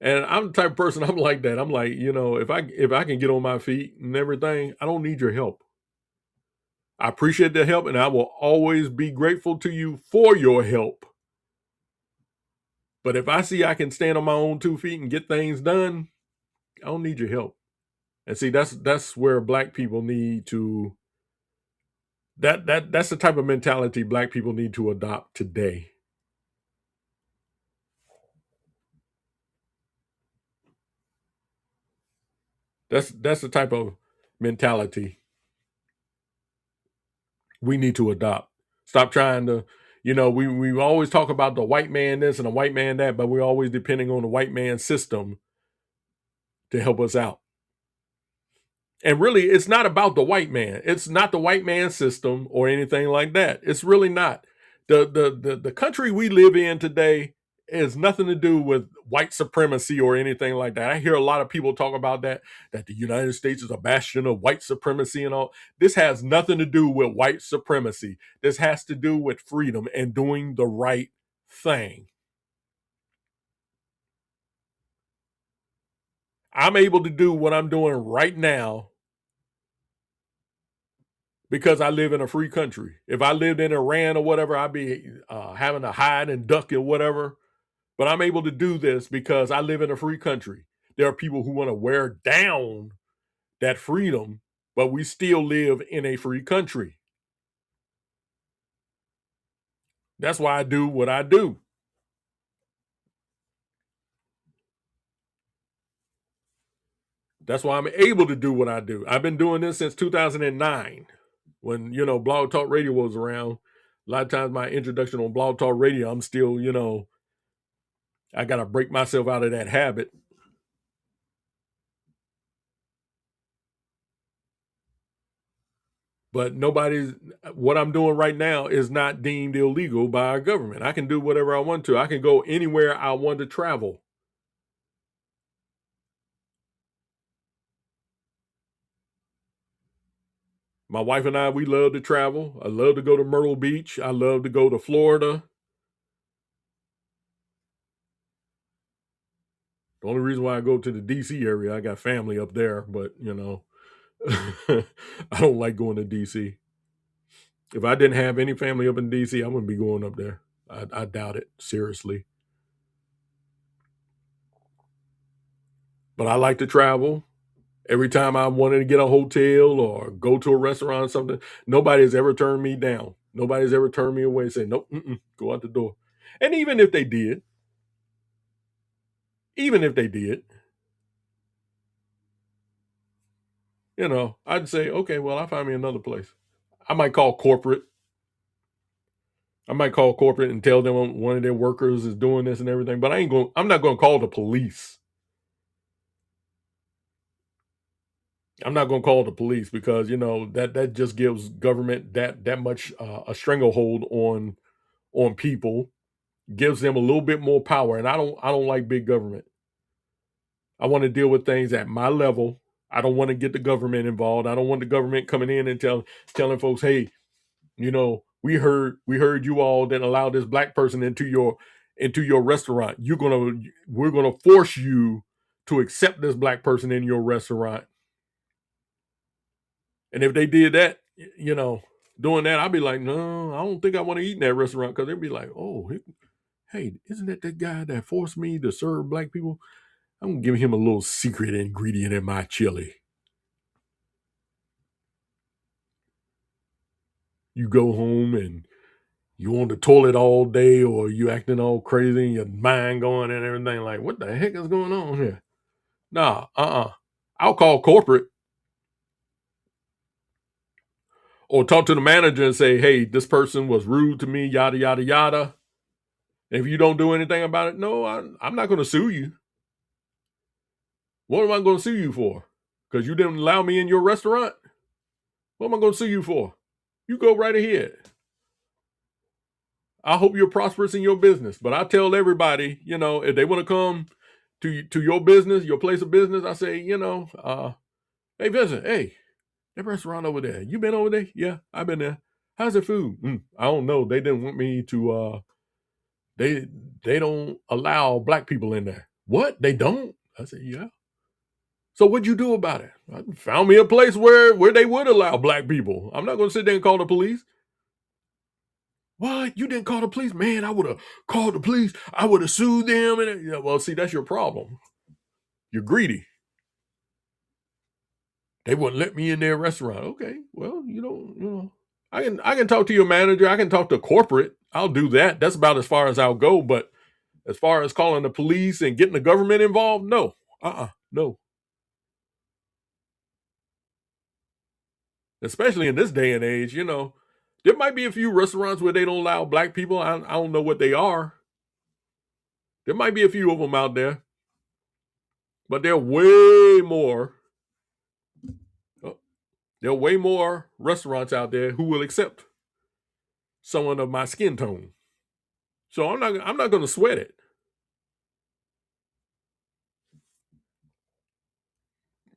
and I'm the type of person I'm like that. I'm like, if I can get on my feet and everything, I don't need your help. I appreciate the help, and I will always be grateful to you for your help. But if I see I can stand on my own 2 feet and get things done, I don't need your help. And see, that's where black people need to that's the type of mentality black people need to adopt today. That's the type of mentality we need to adopt. Stop trying to, we always talk about the white man this and the white man that, but we're always depending on the white man system to help us out. And really, it's not about the white man. It's not the white man system or anything like that. It's really not. The country we live in today has nothing to do with white supremacy or anything like that. I hear a lot of people talk about that the United States is a bastion of white supremacy and all. This has nothing to do with white supremacy. This has to do with freedom and doing the right thing. I'm able to do what I'm doing right now because I live in a free country. If I lived in Iran or whatever, I'd be having to hide and duck or whatever. But I'm able to do this because I live in a free country. There are people who want to wear down that freedom, but we still live in a free country. That's why I do what I do. That's why I'm able to do what I do. I've been doing this since 2009 when, Blog Talk Radio was around. A lot of times my introduction on Blog Talk Radio, I'm still, I got to break myself out of that habit. But what I'm doing right now is not deemed illegal by our government. I can do whatever I want to. I can go anywhere I want to travel. My wife and I, we love to travel. I love to go to Myrtle Beach. I love to go to Florida. The only reason why I go to the DC area, I got family up there, but I don't like going to DC. If I didn't have any family up in DC, I wouldn't be going up there. I doubt it, seriously. But I like to travel. Every time I wanted to get a hotel or go to a restaurant or something, nobody has ever turned me down. Nobody's ever turned me away and said, nope, go out the door. And even if they did, I'd say, okay, well, I'll find me another place. I might call corporate. I might call corporate and tell them one of their workers is doing this and everything, but I'm not going to call the police. I'm not going to call the police because that just gives government that much a stranglehold on people, gives them a little bit more power, and I don't like big government. I want to deal with things at my level. I don't want to get the government involved. I don't want the government coming in and telling folks, hey, we heard you all didn't allow this black person into your restaurant. We're gonna force you to accept this black person in your restaurant. And if they did that, doing that, I'd be like, no, I don't think I want to eat in that restaurant because they'd be like, oh, hey, isn't that the guy that forced me to serve black people? I'm gonna give him a little secret ingredient in my chili. you go home and you on the toilet all day, or you acting all crazy and your mind going and everything. Like, what the heck is going on here? Nah, I'll call corporate or talk to the manager and say, hey, this person was rude to me, yada, yada, yada. And if you don't do anything about it, no, I'm not going to sue you. What am I going to sue you for? Because you didn't allow me in your restaurant? What am I going to sue you for? You go right ahead. I hope you're prosperous in your business. But I tell everybody, if they want to come to your business, your place of business, I say, hey, Vincent, hey, that restaurant over there, you been over there? Yeah, I've been there. How's the food? I don't know. They didn't want me to, they don't allow black people in there. What? They don't? I said, yeah. So what'd you do about it? I found me a place where they would allow black people. I'm not going to sit there and call the police. What? You didn't call the police? Man, I would have called the police. I would have sued them. And well, see, that's your problem. You're greedy. They wouldn't let me in their restaurant. Okay, well, I can talk to your manager. I can talk to corporate. I'll do that. That's about as far as I'll go. But as far as calling the police and getting the government involved, no. No. Especially in this day and age, there might be a few restaurants where they don't allow black people. I don't know what they are. There might be a few of them out there, but there are way more. There are way more restaurants out there who will accept someone of my skin tone. So I'm not going to sweat it.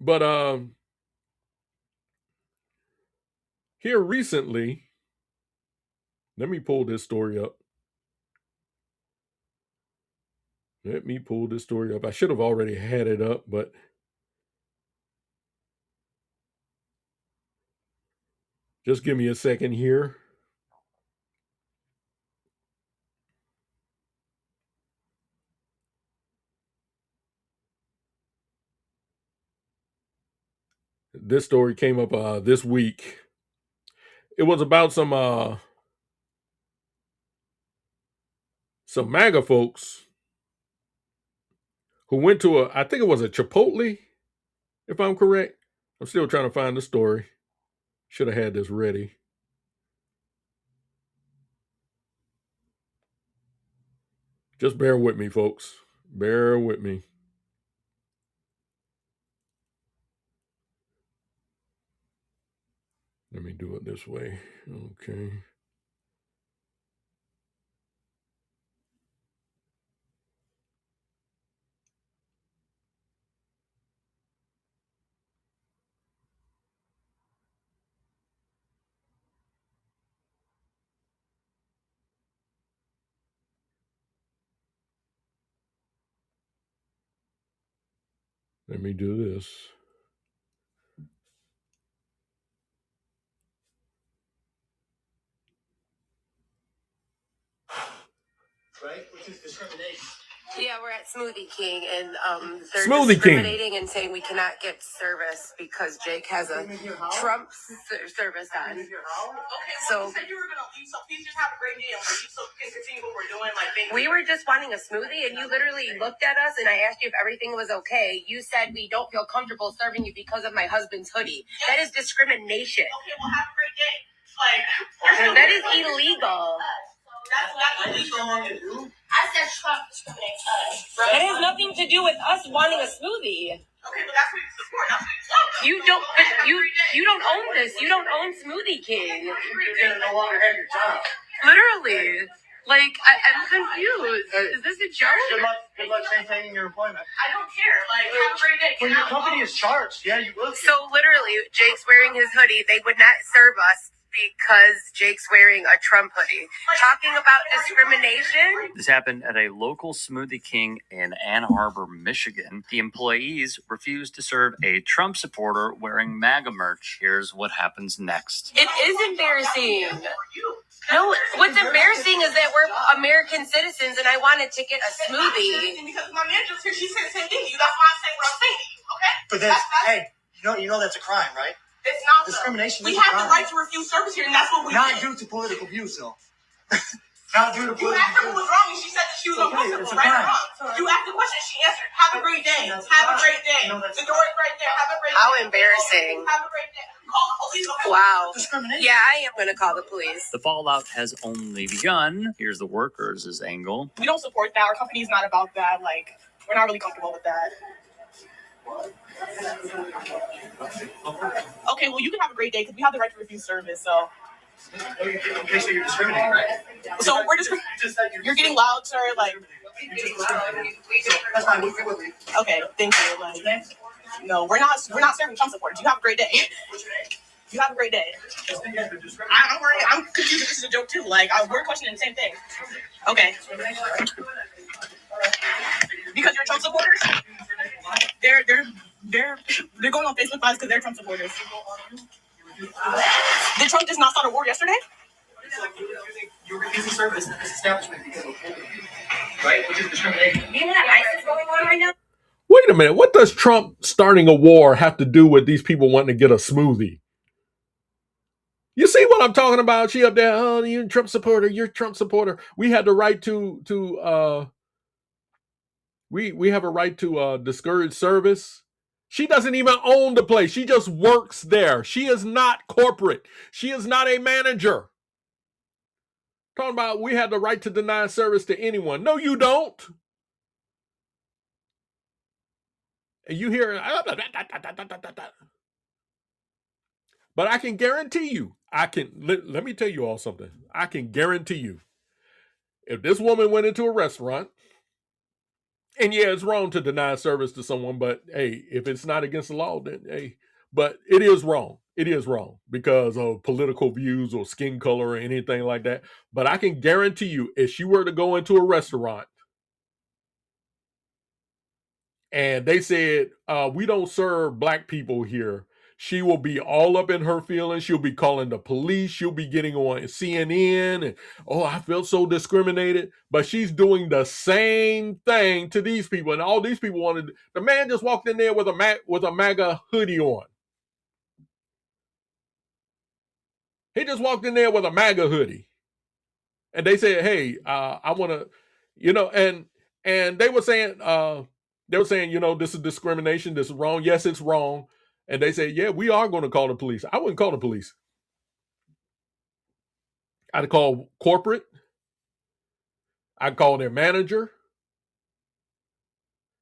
But here recently, let me pull this story up. I should have already had it up, but just give me a second here. This story came up this week. It was about some MAGA folks who went to I think it was a Chipotle, if I'm correct. I'm still trying to find the story. Should have had this ready. Just bear with me, folks. Bear with me. Let me do it this way. Okay. Let me do this. Right? Which is discrimination. Yeah, we're at Smoothie King, and they're Smoothie discriminating King. and saying we cannot get service because Jake has a Trump service on. Okay, so you said you were going to leave, so please just have a great day and leave so we can continue what we're doing. We were just wanting a smoothie, and you literally looked at us, and I asked you if everything was okay. You said we don't feel comfortable serving you because of my husband's hoodie. Yes. That is discrimination. Okay, well, have a great day. That is illegal. That's illegal. I said Trump discriminates us. It has nothing to do with us wanting a smoothie. Okay, but that's what you support. That's what you support. You don't. But you don't own this. You don't own Smoothie King. You're gonna no longer have your job. Literally. I'm confused. Is this a joke? Good luck maintaining your employment. I don't care. Have a great day. When your company is charged, yeah, you will. So literally, Jake's wearing his hoodie. They would not serve us because Jake's wearing a Trump hoodie. Talking about discrimination. This happened at a local Smoothie King in Ann Arbor, Michigan. The employees refused to serve a Trump supporter wearing MAGA merch. Here's what happens next. It is embarrassing. No, what's embarrassing is that we're American citizens and I wanted to get a smoothie. Because my manager's here, she said the same thing to you. That's why I'm saying what I'm saying to you, okay? But then, hey, you know that's a crime, right? It's not discrimination. We have the right to refuse service here, and that's what we not due to political views, though. Not due to political views. You asked her who was wrong, and she said that she was uncomfortable, right or wrong. You asked the question, she answered, "Have a great day. Have a great day." The door is right there. Have a great day. How embarrassing. Have a great day. Call the police. Wow. Discrimination. Yeah, I am going to call the police. The fallout has only begun. Here's the workers' angle. We don't support that. Our company's not about that. Like, we're not really comfortable with that. Okay, well, you can have a great day because we have the right to refuse service, so. Okay, so you're discriminating, right? So we're discriminating. You're getting loud, sir. Like. That's fine. Okay, thank you. Like, no, we're not serving Trump supporters. You have a great day. You have a great day. I'm worried. I'm confused if this is a joke too. Like, we're questioning the same thing. Okay. Because you're Trump supporters. They're going on Facebook Lives because they're Trump supporters. Did Trump just not start a war yesterday? You're refusing service at this establishment because of right? Which is discrimination. Do you know that ISIS going on right now? Wait a minute. What does Trump starting a war have to do with these people wanting to get a smoothie? You see what I'm talking about? She up there, oh, you're a Trump supporter. You're a Trump supporter. We had the right to we have a right to discourage service. She doesn't even own the place. She just works there. She is not corporate. She is not a manager. Talking about we have the right to deny service to anyone. No, you don't. And you hear, but I can guarantee you, let me tell you all something. I can guarantee you, if this woman went into a restaurant, and yeah, it's wrong to deny service to someone, but hey, if it's not against the law, then hey, but it is wrong. It is wrong because of political views or skin color or anything like that. But I can guarantee you, if she were to go into a restaurant and they said, we don't serve black people here, she will be all up in her feelings. She'll be calling the police. She'll be getting on CNN and, oh, I felt so discriminated. But she's doing the same thing to these people. And all these people wanted, the man just walked in there with a MAGA hoodie on. He just walked in there with a MAGA hoodie. And they said, hey, I want to, and they were saying, this is discrimination. This is wrong. Yes, it's wrong. And they said, yeah, we are going to call the police. I wouldn't call the police. I'd call corporate. I'd call their manager.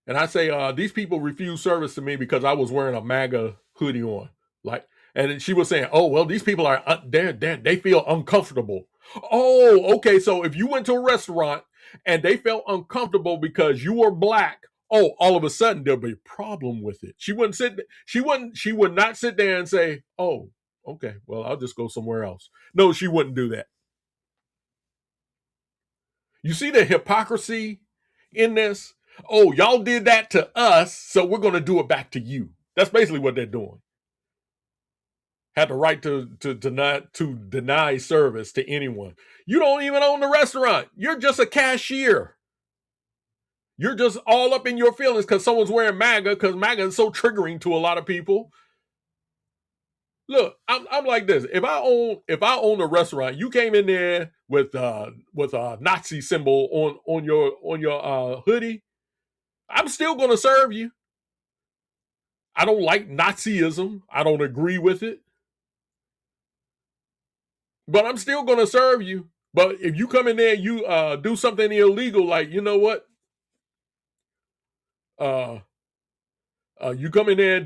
And I say, these people refuse service to me because I was wearing a MAGA hoodie on. And she was saying, oh, well, these people are, they feel uncomfortable. Oh, okay. So if you went to a restaurant and they felt uncomfortable because you were black, oh, all of a sudden there'll be a problem with it. She would not sit there and say, oh, okay, well, I'll just go somewhere else. No, she wouldn't do that. You see the hypocrisy in this? Oh, y'all did that to us, so we're going to do it back to you. That's basically what they're doing. Had the right to deny service to anyone. You don't even own the restaurant. You're just a cashier. You're just all up in your feelings because someone's wearing MAGA, because MAGA is so triggering to a lot of people. Look, I'm like this. If I own a restaurant, you came in there with a Nazi symbol on your hoodie, I'm still going to serve you. I don't like Nazism. I don't agree with it. But I'm still going to serve you. But if you come in there and you do something illegal, like, you know what? You come in there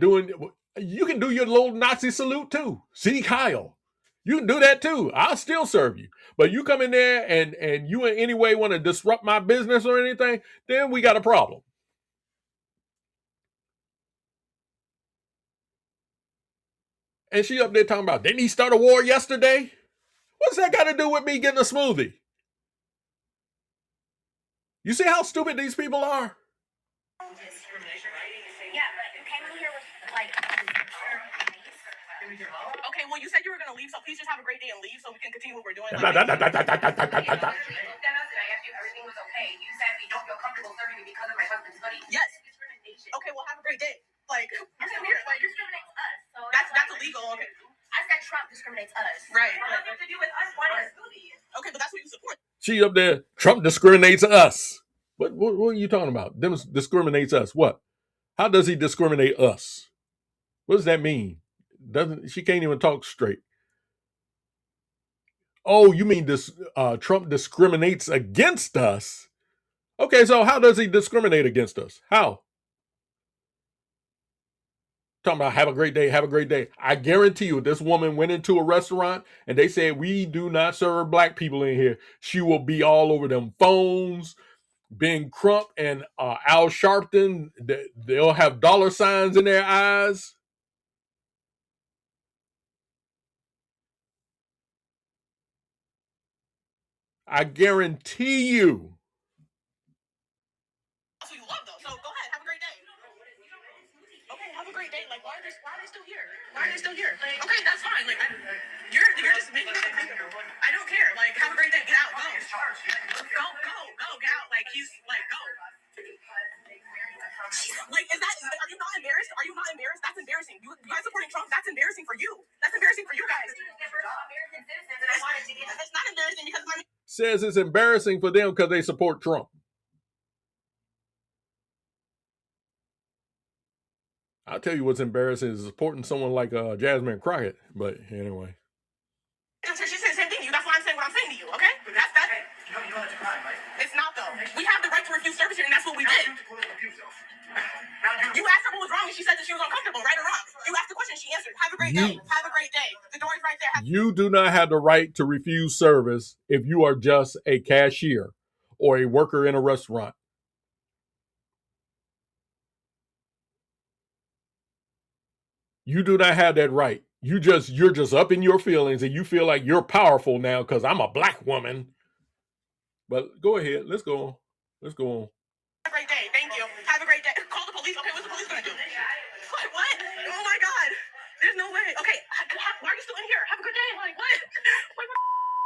you can do your little Nazi salute too. See, Kyle. You can do that too. I'll still serve you. But you come in there and you in any way want to disrupt my business or anything, then we got a problem. And she up there talking about, didn't he start a war yesterday? What's that got to do with me getting a smoothie? You see how stupid these people are? Yeah, but you came in here with, like... Okay, well, you said you were going to leave, so please just have a great day and leave so we can continue what we're doing. I asked you if everything was okay. You said you don't feel comfortable serving me because of my husband's hoodie. Yes. Okay, well, have a great day. Like, you're discriminating us. So that's illegal. illegal. Okay. I said Trump discriminates us. Right. What does it have to do with us wanting a smoothie? Okay, but that's what you support. She up there, Trump discriminates us. What are you talking about? Discriminates us. What? How does he discriminate us? What does that mean? She can't even talk straight. Oh, you mean this Trump discriminates against us? Okay, so how does he discriminate against us? How? Talking about have a great day, have a great day. I guarantee you, this woman went into a restaurant and they said, we do not serve black people in here. She will be all over them phones. Ben Crump and Al Sharpton, they'll have dollar signs in their eyes. I guarantee you. That's what you love, though. So go ahead, have a great day. Okay, have a great day. Like, why are they still here? Why are they still here? Okay, that's fine. Like, you're just making it uncomfortable. I don't care. Like, have a great day. Get out. Go. Go. Get out. Like, he's like, go. Like, are you not embarrassed? Are you not embarrassed? That's embarrassing. You guys supporting Trump, that's embarrassing for you. That's embarrassing for you guys. It's not embarrassing because says it's embarrassing for them because they support Trump. I'll tell you what's embarrassing is supporting someone like Jasmine Crockett. But anyway. She said the same thing to you. That's why I'm saying what I'm saying to you, okay? That's you know that's a crime, right? It's not, though. We have the right to refuse service here, and that's what we did. You asked her what was wrong, and she said that she was uncomfortable, right or wrong. You asked the question, she answered. Have a great day. Have a great day. The door is right there. You do not have the right to refuse service if you are just a cashier or a worker in a restaurant. You do not have that right. You're just up in your feelings and you feel like you're powerful now because I'm a black woman. But go ahead. Let's go on. Have a great day. Thank you. Have a great day. Call the police. Okay, what's the police going to do? What? Oh, my God. There's no way. Okay, why are you still in here? Have a good day. Like, what?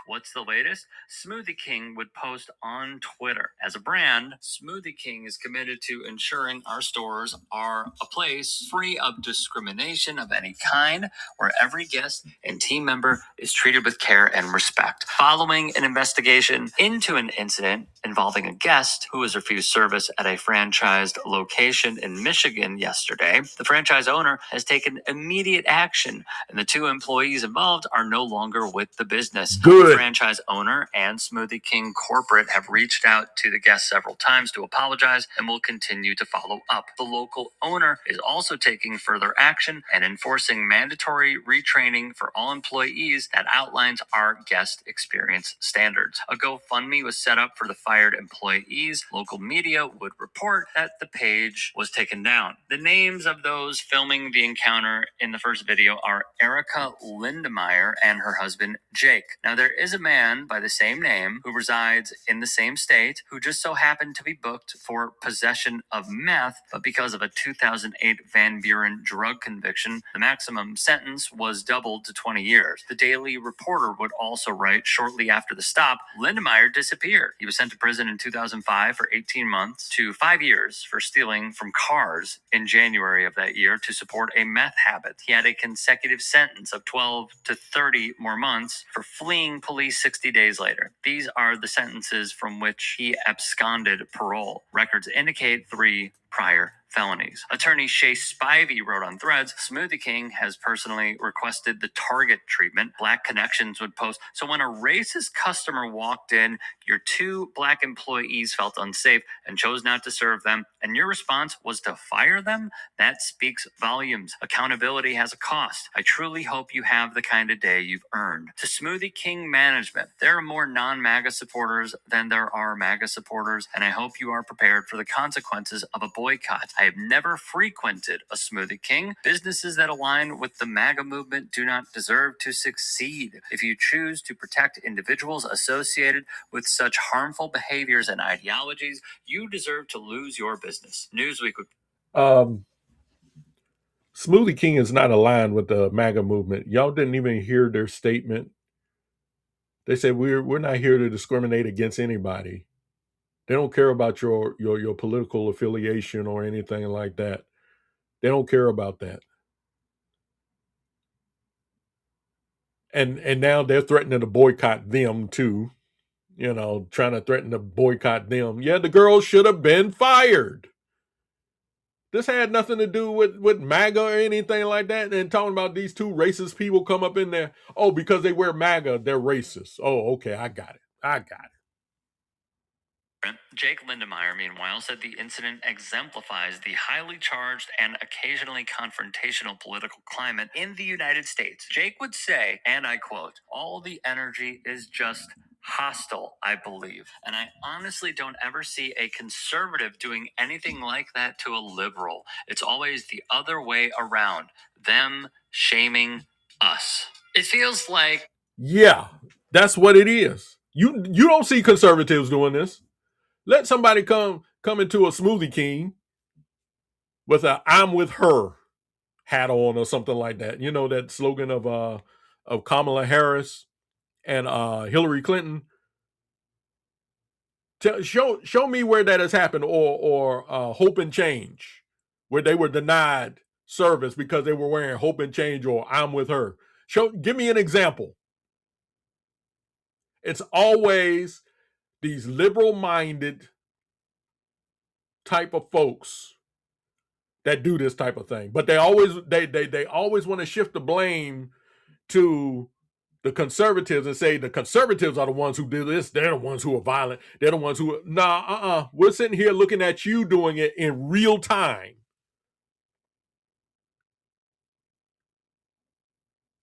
What's the latest? Smoothie King would post on Twitter. As a brand, Smoothie King is committed to ensuring our stores are a place free of discrimination of any kind, where every guest and team member is treated with care and respect. Following an investigation into an incident involving a guest who was refused service at a franchised location in Michigan yesterday, the franchise owner has taken immediate action, and the two employees involved are no longer with the business. Good. The franchise owner and Smoothie King corporate have reached out to the guests several times to apologize and will continue to follow up. The local owner is also taking further action and enforcing mandatory retraining for all employees that outlines our guest experience standards. A GoFundMe was set up for the fired employees. Local media would report that the page was taken down. The names of those filming the encounter in the first video are Erica Lindemeyer and her husband Jake. Now, there is a man by the same name who resides in the same state who just so happened to be booked for possession of meth, but because of a 2008 Van Buren drug conviction, the maximum sentence was doubled to 20 years. The Daily Reporter would also write shortly after the stop, Lindemeyer disappeared. He was sent to prison in 2005 for 18 months to 5 years for stealing from cars in January of that year to support a meth habit. He had a consecutive sentence of 12 to 30 more months for fleeing police 60 days later. These are the sentences from which he absconded parole. Records indicate 3 prior felonies. Attorney Shay Spivey wrote on Threads, Smoothie King has personally requested the target treatment. Black Connections would post, so when a racist customer walked in, your 2 black employees felt unsafe and chose not to serve them, and your response was to fire them? That speaks volumes. Accountability has a cost. I truly hope you have the kind of day you've earned. To Smoothie King management, there are more non-MAGA supporters than there are MAGA supporters, and I hope you are prepared for the consequences of a boycott. I have never frequented a Smoothie King. Businesses that align with the MAGA movement do not deserve to succeed. If you choose to protect individuals associated with such harmful behaviors and ideologies, you deserve to lose your business. Newsweek would... Smoothie King is not aligned with the MAGA movement. Y'all didn't even hear their statement. They said we're not here to discriminate against anybody. They don't care about your political affiliation or anything like that. They don't care about that. and now they're threatening to boycott them too. Trying to threaten to boycott them. Yeah, the girls should have been fired. This had nothing to do with MAGA or anything like that. And talking about these two racist people come up in there. Oh, because they wear MAGA, they're racist. Oh, okay, I got it. Jake Lindemeyer, meanwhile, said the incident exemplifies the highly charged and occasionally confrontational political climate in the United States. Jake would say, and I quote, all the energy is just hostile, I believe. And I honestly don't ever see a conservative doing anything like that to a liberal. It's always the other way around, them shaming us. It feels like... Yeah, that's what it is. You don't see conservatives doing this. Let somebody come into a Smoothie King with a "I'm with her" hat on or something like that. You know that slogan of Kamala Harris and Hillary Clinton. Show me where that has happened, or Hope and Change, where they were denied service because they were wearing Hope and Change or "I'm with her." Give me an example. It's always these liberal-minded type of folks that do this type of thing, but they always want to shift the blame to the conservatives and say the conservatives are the ones who do this. They're the ones who are violent. They're the ones who we're sitting here looking at you doing it in real time,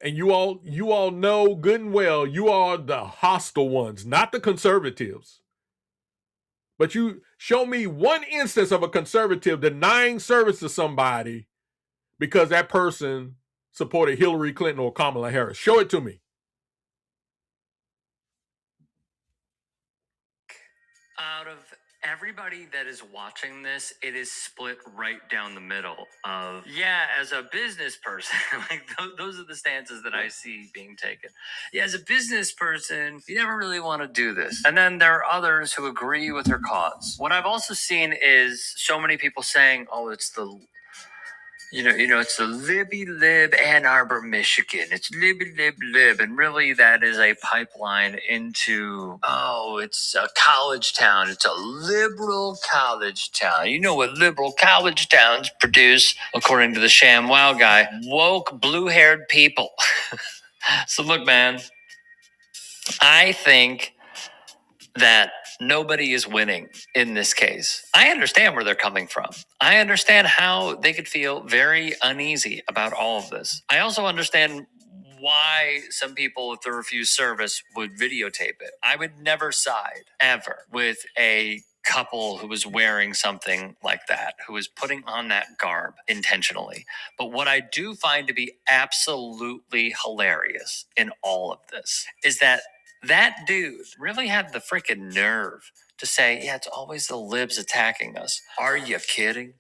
and you all know good and well you are the hostile ones, not the conservatives. But you show me one instance of a conservative denying service to somebody because that person supported Hillary Clinton or Kamala Harris. Show it to me. Out of everybody that is watching this, it is split right down the middle of, yeah, as a business person, like those are the stances that I see being taken. Yeah, as a business person, you never really want to do this. And then there are others who agree with her cause. What I've also seen is so many people saying, oh, it's the it's the Libby Lib Ann Arbor, Michigan. It's Libby Lib Lib. And really, that is a pipeline into, it's a college town. It's a liberal college town. You know what liberal college towns produce, according to the ShamWow guy? Woke, blue-haired people. So look, man, I think that nobody is winning in this case. I understand where they're coming from. I understand how they could feel very uneasy about all of this. I also understand why some people, if they refuse service, would videotape it. I would never side, ever, with a couple who was wearing something like that, who was putting on that garb intentionally. But what I do find to be absolutely hilarious in all of this is that dude really had the freaking nerve to say, yeah, it's always the libs attacking us. Are you kidding?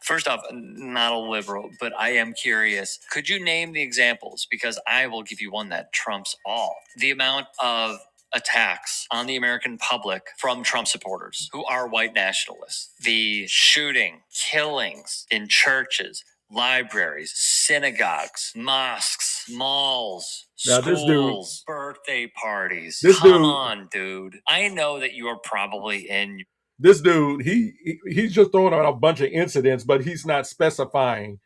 First off, not a liberal, but I am curious. Could you name the examples? Because I will give you one that trumps all. The amount of attacks on the American public from Trump supporters who are white nationalists. The shooting, killings in churches, libraries, synagogues, mosques, malls, Now, schools, birthday parties. Come on, dude. I know that you are probably in. This dude, he's just throwing out a bunch of incidents, but he's not specifying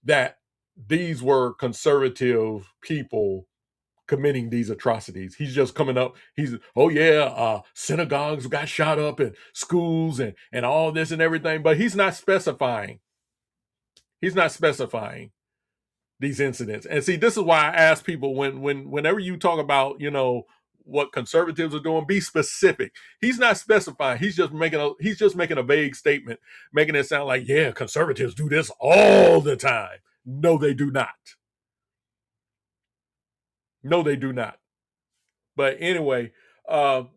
that these were conservative people committing these atrocities. He's just coming up. Synagogues got shot up and schools and all this and everything, but he's not specifying. He's not specifying these incidents. And see, this is why I ask people whenever you talk about, what conservatives are doing, be specific. He's not specifying. He's just making a vague statement, making it sound like, yeah, conservatives do this all the time. No, they do not. No, they do not. But anyway, and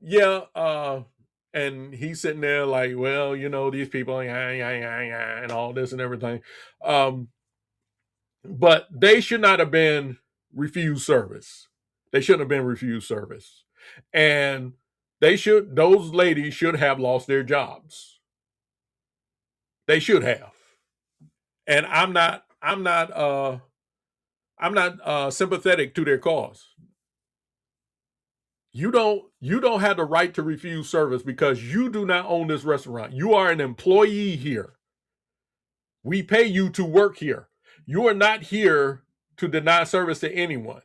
he's sitting there like, well, these people, and all this and everything. But they should not have been refused service. They shouldn't have been refused service. And those ladies should have lost their jobs. They should have. And I'm not I'm not sympathetic to their cause. You don't have the right to refuse service because you do not own this restaurant. You are an employee here. We pay you to work here. You are not here to deny service to anyone.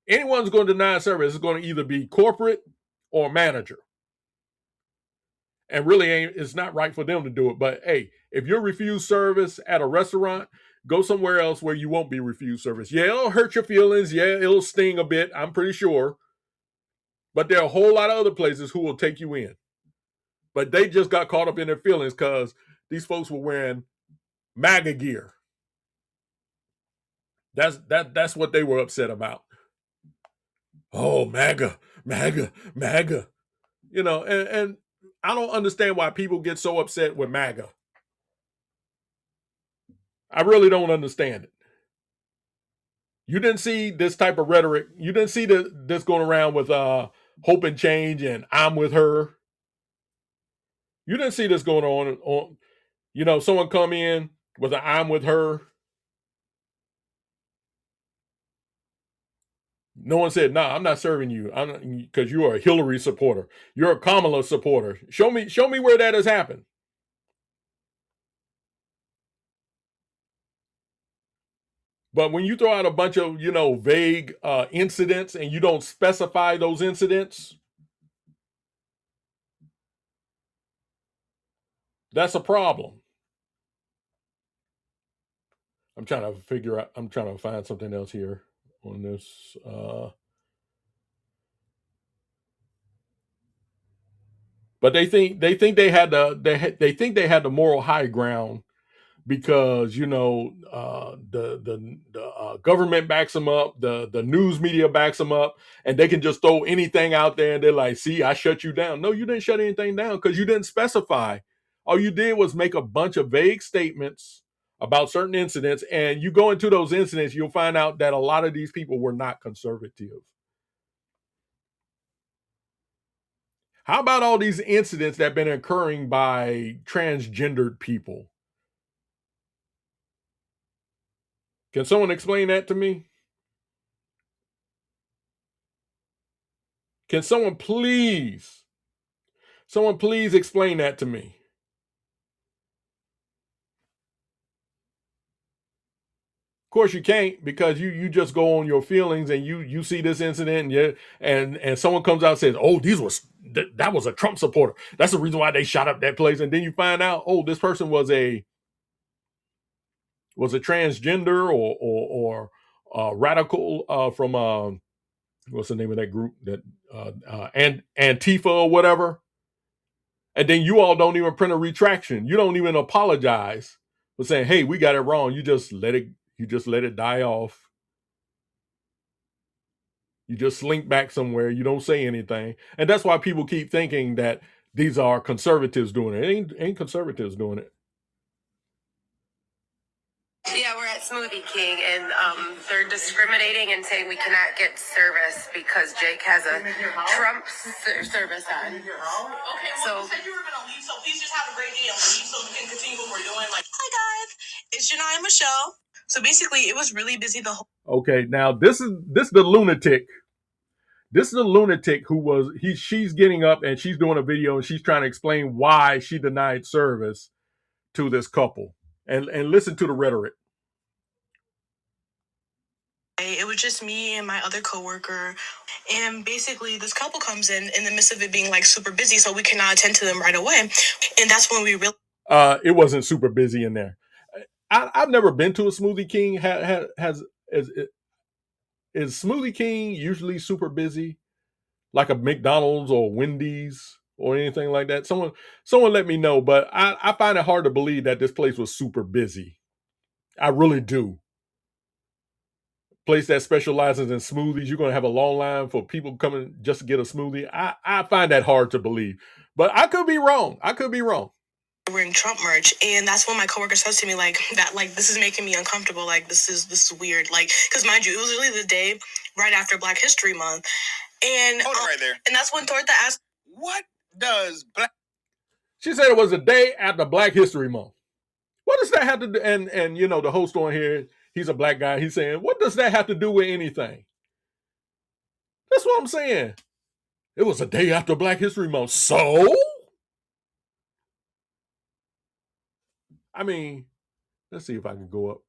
Anyone's going to deny service is going to either be corporate or manager. And really it's not right for them to do it. But hey, if you're refused service at a restaurant, go somewhere else where you won't be refused service. Yeah, it'll hurt your feelings. Yeah, it'll sting a bit, I'm pretty sure. But there are a whole lot of other places who will take you in. But they just got caught up in their feelings because these folks were wearing MAGA gear. That's what they were upset about. Oh, MAGA, MAGA, MAGA. You know, and I don't understand why people get so upset with MAGA. I really don't understand it. You didn't see this type of rhetoric. You didn't see this going around with hope and change and I'm with her. You didn't see this going on. You know, someone come in with an I'm with her. No one said, "Nah, I'm not serving you. Because you are a Hillary supporter. You're a Kamala supporter. Show me where that has happened." But when you throw out a bunch of, vague incidents and you don't specify those incidents, that's a problem. I'm trying to find something else here on this. But they think they had the moral high ground because the government backs them up, the news media backs them up, and they can just throw anything out there and they're like, "See, I shut you down." No, you didn't shut anything down because you didn't specify. All you did was make a bunch of vague statements about certain incidents, and you go into those incidents, you'll find out that a lot of these people were not conservative. How about all these incidents that have been occurring by transgendered people? Can someone explain that to me? Can someone please explain that to me? Of course you can't because you just go on your feelings and you see this incident and someone comes out and says, "Oh, that was a Trump supporter. That's the reason why they shot up that place." And then you find out, "Oh, this person was a transgender or radical from what's the name of that group that Antifa or whatever." And then you all don't even print a retraction. You don't even apologize for saying, "Hey, we got it wrong." You just let it die off. You just slink back somewhere. You don't say anything. And that's why people keep thinking that these are conservatives doing it. It ain't conservatives doing it. Yeah, we're at Smoothie King, and they're discriminating and saying we cannot get service because Jake has a Trump service on. Okay, well, so you said you were going to leave, so please just have a great day and leave so we can continue what we're doing. Hi, guys. It's Janai and Michelle. So basically, it was really busy the whole... Okay, now this is the lunatic. This is a lunatic she's getting up and she's doing a video and she's trying to explain why she denied service to this couple. And listen to the rhetoric. It was just me and my other coworker, and basically this couple comes in the midst of it being like super busy, so we cannot attend to them right away, and that's when we really... It wasn't super busy in there. I've never been to a Smoothie King. Is Smoothie King usually super busy, like a McDonald's or Wendy's or anything like that? Someone let me know. But I find it hard to believe that this place was super busy. I really do. Place that specializes in smoothies, you're going to have a long line for people coming just to get a smoothie. I find that hard to believe, but I could be wrong. Wearing Trump merch, and that's when my coworker says to me like that, like, this is making me uncomfortable, like this is weird, like, because mind you, it was really the day right after Black History Month, and hold it right there, and that's when Torta asked, "What does Black?" She said it was a day after Black History Month. What does that have to do? And the host on here, He's a black guy. He's saying, what does that have to do with anything? That's what I'm saying. It was a day after Black History Month. So? I mean, let's see if I can go up.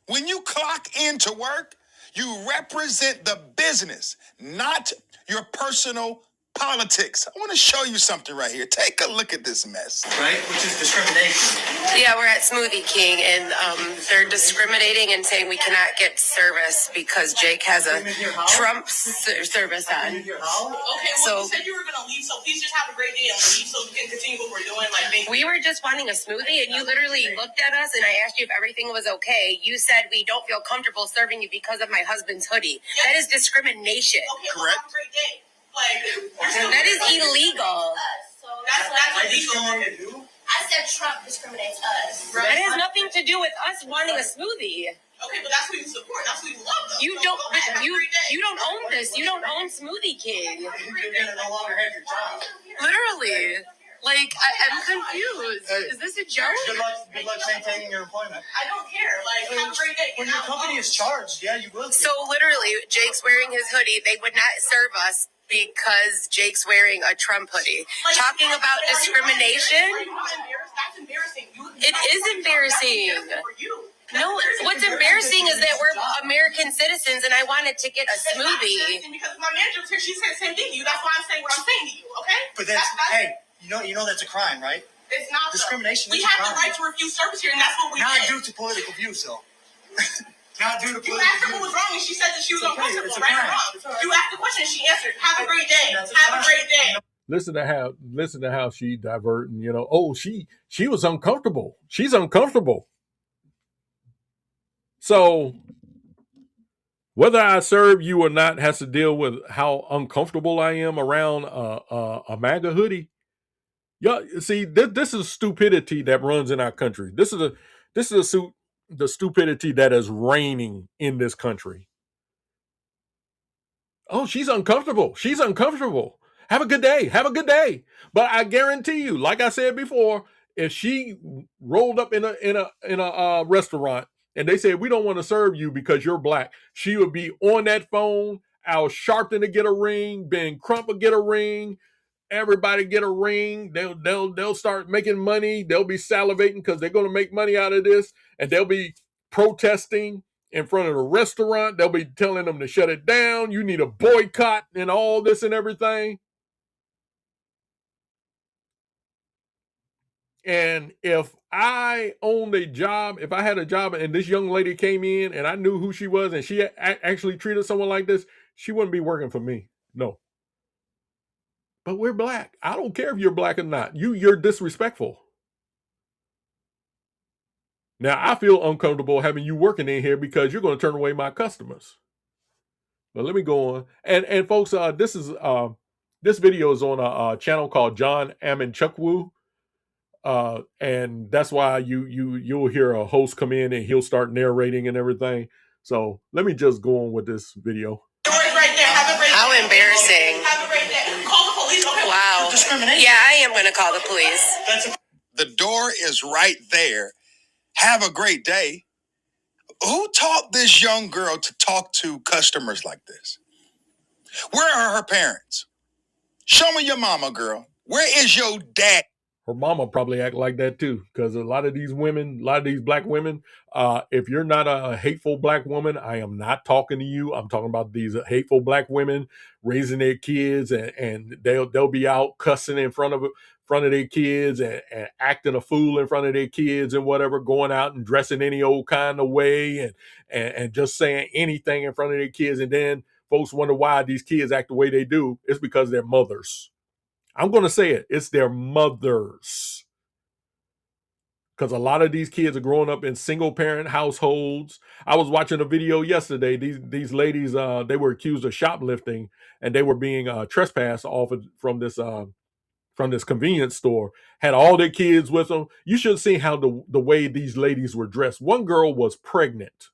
When you clock into work, you represent the business, not your personal politics. I want to show you something right here. Take a look at this mess. Right? Which is discrimination. Yeah, we're at Smoothie King, and they're discriminating and saying we cannot get service because Jake has a Trump service on. Okay, well, you said you were going to leave, so please just have a great day and leave so we can continue what we're doing. We were just wanting a smoothie, and you literally looked at us, and I asked you if everything was okay. You said we don't feel comfortable serving you because of my husband's hoodie. Yes. That is discrimination. Okay, correct. Well, have a great day. That is illegal. That's illegal. I said Trump discriminates us. Right? That has nothing to do with us wanting a smoothie. Okay, but that's who you support. That's who you love. Though. You don't. You don't own this. You don't own Smoothie King. You're gonna no longer have your job. Literally. Like, I'm confused. Is this a joke? Good luck maintaining your employment. I don't care. Like, have a great day. When your company is charged, yeah, you will. So, literally, Jake's wearing his hoodie. They would not serve us because Jake's wearing a Trump hoodie. Like, talking about discrimination? That's embarrassing. It is embarrassing. No, what's embarrassing is that we're American citizens and I wanted to get a smoothie. Because my manager, she said the same thing to you. That's why I'm saying what I'm saying to you, okay? But that's hey. You know that's a crime, right? It's not discrimination. We have the right to refuse service here, and that's what we not due to political views, though. Not due to political views. You asked her what was wrong, and she said that she was uncomfortable, right or wrong. You asked the question, and she answered. Have a great day. Have a great day. Listen to how she diverting. You know, oh, she was uncomfortable. She's uncomfortable. So whether I serve you or not has to deal with how uncomfortable I am around a MAGA hoodie. Yeah, see, this is stupidity that runs in our country. This is the stupidity that is reigning in this country. Oh, she's uncomfortable. She's uncomfortable. Have a good day. Have a good day. But I guarantee you, like I said before, if she rolled up in a restaurant and they said we don't want to serve you because you're black, she would be on that phone. Al Sharpton to get a ring. Ben Crump will get a ring. Everybody get a ring. They'll start making money. They'll be salivating because they're going to make money out of this, and they'll be protesting in front of the restaurant. They'll be telling them to shut it down. You need a boycott and all this and everything. And if I owned a job, if I had a job and this young lady came in and I knew who she was and she actually treated someone like this, she wouldn't be working for me. No. But we're black. I don't care if you're black or not. You're disrespectful. Now, I feel uncomfortable having you working in here because you're going to turn away my customers. But let me go on. And folks, this video is on a channel called John Amanchukwu. And that's why you'll hear a host come in and he'll start narrating and everything. So let me just go on with this video. How embarrassing. Call the police. Wow. Yeah, I am going to call the police. The door is right there. Have a great day. Who taught this young girl to talk to customers like this? Where are her parents? Show me your mama, girl. Where is your dad? Her mama probably act like that too, because a lot of these black women, if you're not a hateful black woman, I am not talking to you. I'm talking about these hateful black women raising their kids, and they'll be out cussing in front of their kids and acting a fool in front of their kids and whatever, going out and dressing any old kind of way and just saying anything in front of their kids, and then folks wonder why these kids act the way they do. It's because they're mothers. I'm going to say it. It's their mothers. Because a lot of these kids are growing up in single parent households. I was watching a video yesterday. These ladies, they were accused of shoplifting and they were being trespassed from this convenience store. Had all their kids with them. You should see how the way these ladies were dressed. One girl was pregnant.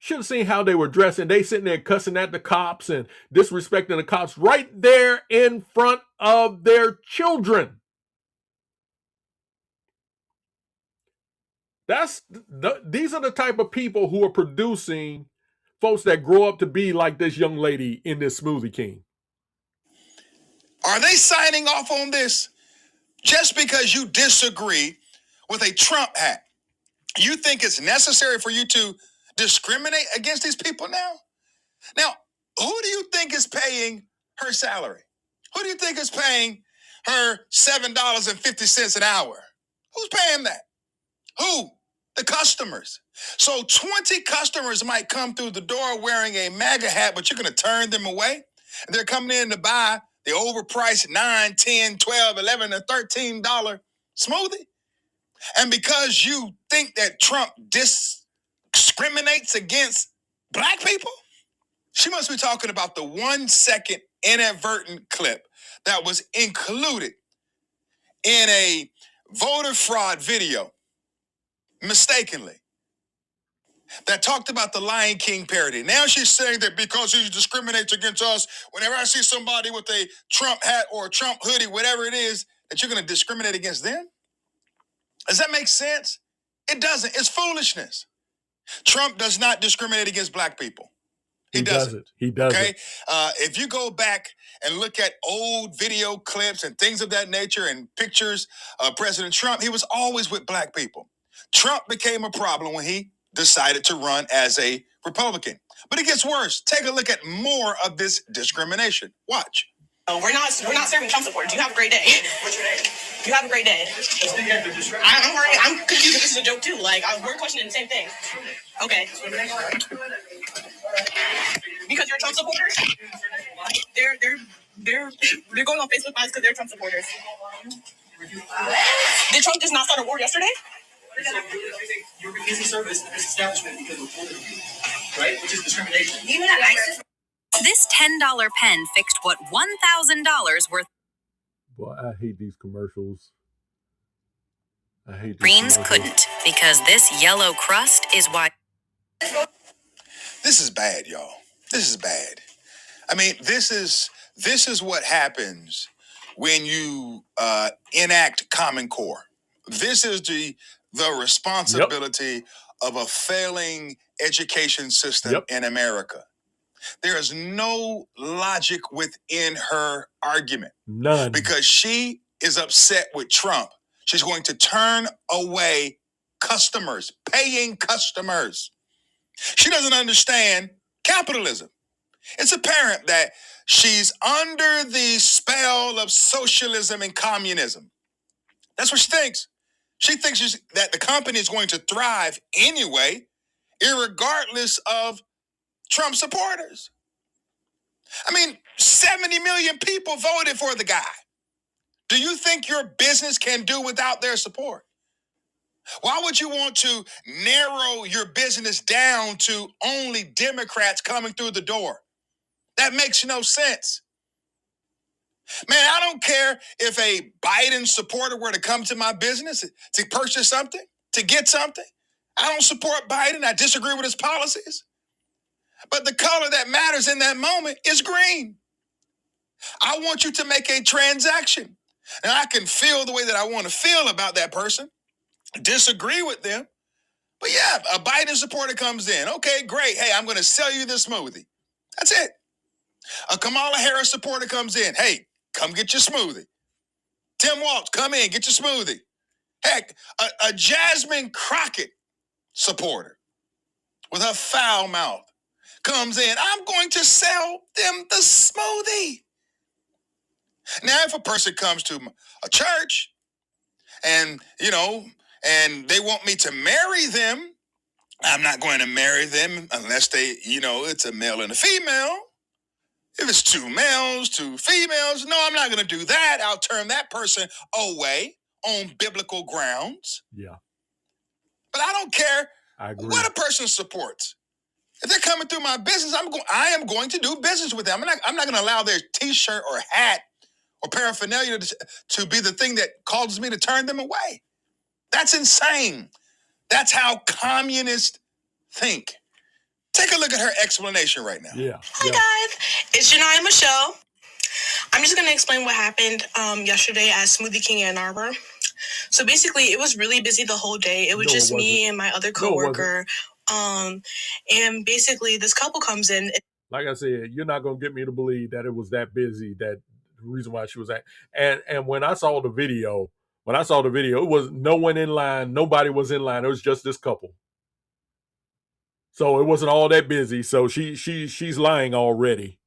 Should have seen how they were dressed, and they sitting there cussing at the cops and disrespecting the cops right there in front of their children. These are the type of people who are producing folks that grow up to be like this young lady in this Smoothie King. Are they signing off on this just because you disagree with a Trump hat? You think it's necessary for you to discriminate against these people now? Now, who do you think is paying her salary? Who do you think is paying her $7.50 an hour? Who's paying that? Who? The customers. So 20 customers might come through the door wearing a MAGA hat, but you're going to turn them away. And they're coming in to buy the overpriced $9, $10, $12, $11, or $13 smoothie. And because you think that Trump discriminates against black people, she must be talking about the 1 second inadvertent clip that was included in a voter fraud video, mistakenly, that talked about the Lion King parody. Now she's saying that because he discriminates against us, whenever I see somebody with a Trump hat or a Trump hoodie, whatever it is, that you're going to discriminate against them? Does that make sense? It doesn't. It's foolishness. Trump does not discriminate against black people. He doesn't. He doesn't. Okay. If you go back and look at old video clips and things of that nature and pictures of President Trump, he was always with black people. Trump became a problem when he decided to run as a Republican. But it gets worse. Take a look at more of this discrimination. Watch. We're not serving Trump supporters. You have a great day. What's your name? You have a great day. I'm confused if this is a joke too. Like we're questioning the same thing. Okay. Because you're Trump supporters. They're going on Facebook Live because they're Trump supporters. Did Trump just not start a war yesterday? So you're refusing service to this establishment because of political view, right? Which is discrimination. Even at ISIS. This $10 pen fixed what $1,000 worth Boy, I hate these commercials. Greens couldn't, because this yellow crust is why. This is bad, y'all. This is bad. I mean, this is what happens when you enact Common Core. This is the responsibility of a failing education system in America. There is no logic within her argument. None. Because she is upset with Trump. She's going to turn away customers, paying customers. She doesn't understand capitalism. It's apparent that she's under the spell of socialism and communism. That's what she thinks. She thinks that the company is going to thrive anyway, irregardless of Trump supporters. I mean, 70 million people voted for the guy. Do you think your business can do without their support? Why would you want to narrow your business down to only Democrats coming through the door? That makes no sense. Man, I don't care if a Biden supporter were to come to my business to purchase something, to get something. I don't support Biden. I disagree with his policies. But the color that matters in that moment is green. I want you to make a transaction. And I can feel the way that I want to feel about that person, disagree with them. But yeah, a Biden supporter comes in. Okay, great. Hey, I'm going to sell you this smoothie. That's it. A Kamala Harris supporter comes in. Hey, come get your smoothie. Tim Walz, come in, get your smoothie. Heck, a Jasmine Crockett supporter with her foul mouth comes in. I'm going to sell them the smoothie. Now, if a person comes to a church and they want me to marry them, I'm not going to marry them unless it's a male and a female. If it's two males, two females, no, I'm not going to do that. I'll turn that person away on biblical grounds. Yeah. But I don't care what a person supports. If they're coming through my business, I am going to do business with them. I'm not going to allow their T-shirt or hat or paraphernalia to be the thing that causes me to turn them away. That's insane. That's how communists think. Take a look at her explanation right now. Yeah. Hi, guys. It's Janai Michelle. I'm just going to explain what happened yesterday at Smoothie King Ann Arbor. So basically, it was really busy the whole day. It was just me and my other coworker. And basically, this couple comes in. Like I said, you're not gonna get me to believe that it was that busy. That the reason why she was at. And when I saw the video, it was no one in line. Nobody was in line. It was just this couple. So it wasn't all that busy. So she's lying already.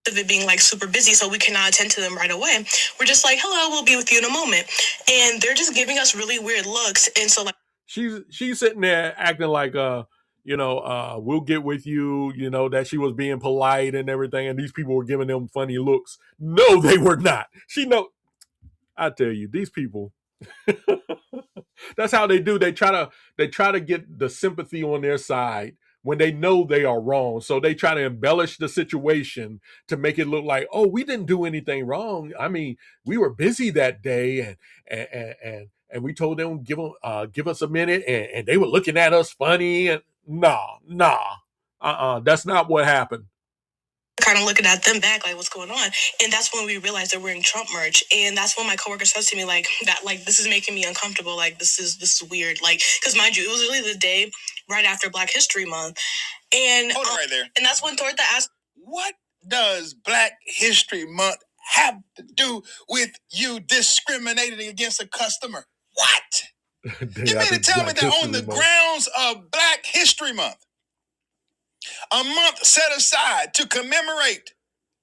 Of it being like super busy, so we cannot attend to them right away. We're just like, hello, we'll be with you in a moment. And they're just giving us really weird looks. And so like she's sitting there acting like we'll get with you, that she was being polite and everything, and these people were giving them funny looks. No, they were not. I tell you, these people that's how they do. They try to get the sympathy on their side when they know they are wrong. So they try to embellish the situation to make it look like, oh, we didn't do anything wrong. I mean, we were busy that day, and we told them give us a minute, and they were looking at us funny. And that's not what happened. Kind of looking at them back, like, what's going on? And that's when we realized they're wearing Trump merch. And that's when my coworker says to me, like, that, like, this is making me uncomfortable. Like, this is weird. Like, because mind you, it was really the day right after Black History Month. And hold it right there. And that's when Torta asked, what does Black History Month have to do with you discriminating against a customer? What? You mean to tell me that on the grounds of Black History Month, a month set aside to commemorate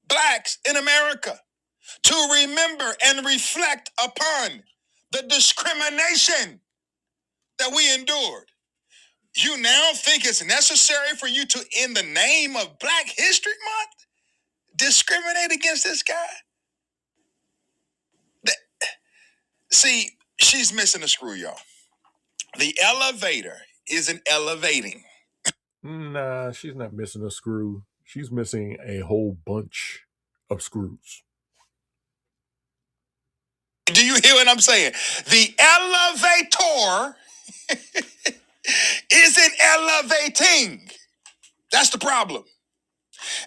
Blacks in America, to remember and reflect upon the discrimination that we endured, you now think it's necessary for you to, in the name of Black History Month, discriminate against this guy? See, she's missing a screw, y'all. The elevator isn't elevating. Nah, she's not missing a screw. She's missing a whole bunch of screws. Do you hear what I'm saying? The elevator isn't elevating. That's the problem.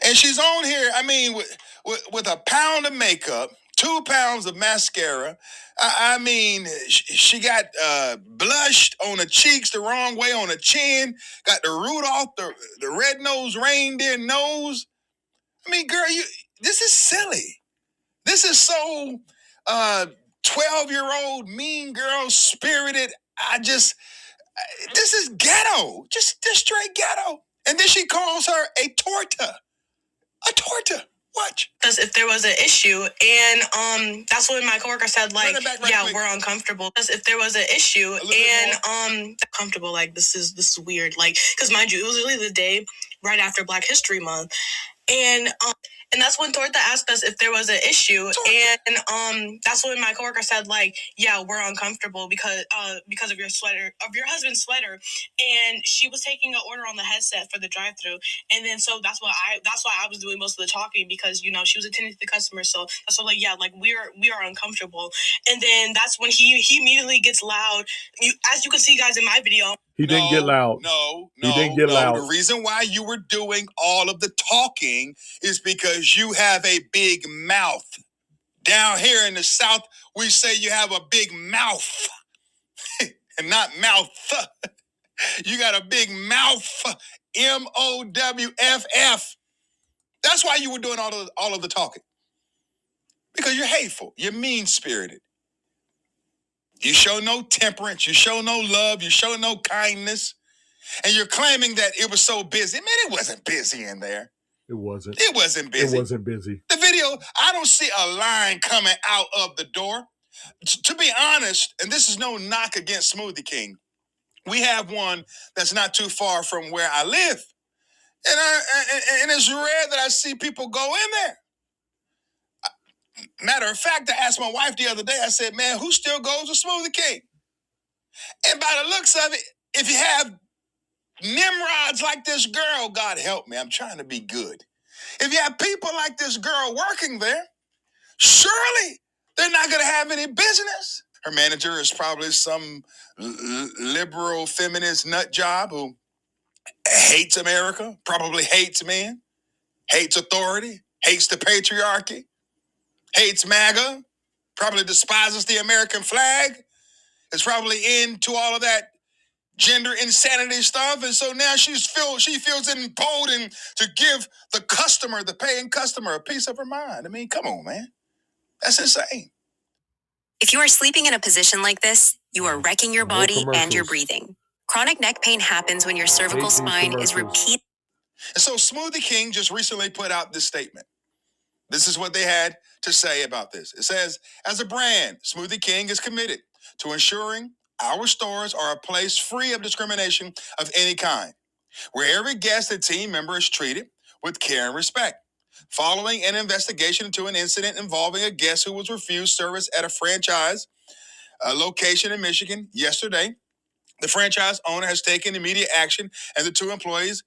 And she's on here, I mean, with a pound of makeup, 2 pounds of mascara. I mean, she got blushed on the cheeks the wrong way, on the chin, got the Rudolph, the red-nosed reindeer nose. I mean, girl, this is silly. This is so 12-year-old mean girl spirited. This is ghetto. Just straight ghetto. And then she calls her a torta. A torta. Watch. As if there was an issue, and that's when my coworker said, like, yeah, we're uncomfortable. As if there was an issue, and comfortable, like, this is weird, like, because mind you, it was really the day right after Black History Month, and that's when Torta asked us if there was an issue, and that's when my coworker said, like, yeah, we're uncomfortable because of your sweater, of your husband's sweater, and she was taking an order on the headset for the drive-through, and then so that's why I was doing most of the talking, because she was attending to the customer, so that's why, like, yeah, like, we are uncomfortable, and then that's when he immediately gets loud. As you can see, guys, in my video. He didn't get loud. He didn't get loud. The reason why you were doing all of the talking is because you have a big mouth. Down here in the South, we say you have a big mouth. And not mouth. You got a big mouth. MOWFF. That's why you were doing all of the talking. Because you're hateful. You're mean-spirited. You show no temperance. You show no love. You show no kindness. And you're claiming that it was so busy. Man, it wasn't busy in there. It wasn't. It wasn't busy. It wasn't busy. The video, I don't see a line coming out of the door. To be honest, and this is no knock against Smoothie King, we have one that's not too far from where I live. And it's rare that I see people go in there. Matter of fact, I asked my wife the other day, I said, man, who still goes to Smoothie King? And by the looks of it, if you have Nimrods like this girl, God help me, I'm trying to be good. If you have people like this girl working there, surely they're not going to have any business. Her manager is probably some liberal feminist nut job who hates America, probably hates men, hates authority, hates the patriarchy, hates MAGA, probably despises the American flag, is probably into all of that gender insanity stuff, and so now she feels emboldened to give the paying customer, a piece of her mind. I mean, come on, man. That's insane. If you are sleeping in a position like this, you are wrecking your body and your breathing. Chronic neck pain happens when your cervical spine is repeat. And so Smoothie King just recently put out this statement. This is what they had to say about this. It says, as a brand, Smoothie King is committed to ensuring our stores are a place free of discrimination of any kind, where every guest and team member is treated with care and respect. Following an investigation into an incident involving a guest who was refused service at a franchise location in Michigan yesterday, the franchise owner has taken immediate action, and the 2 employees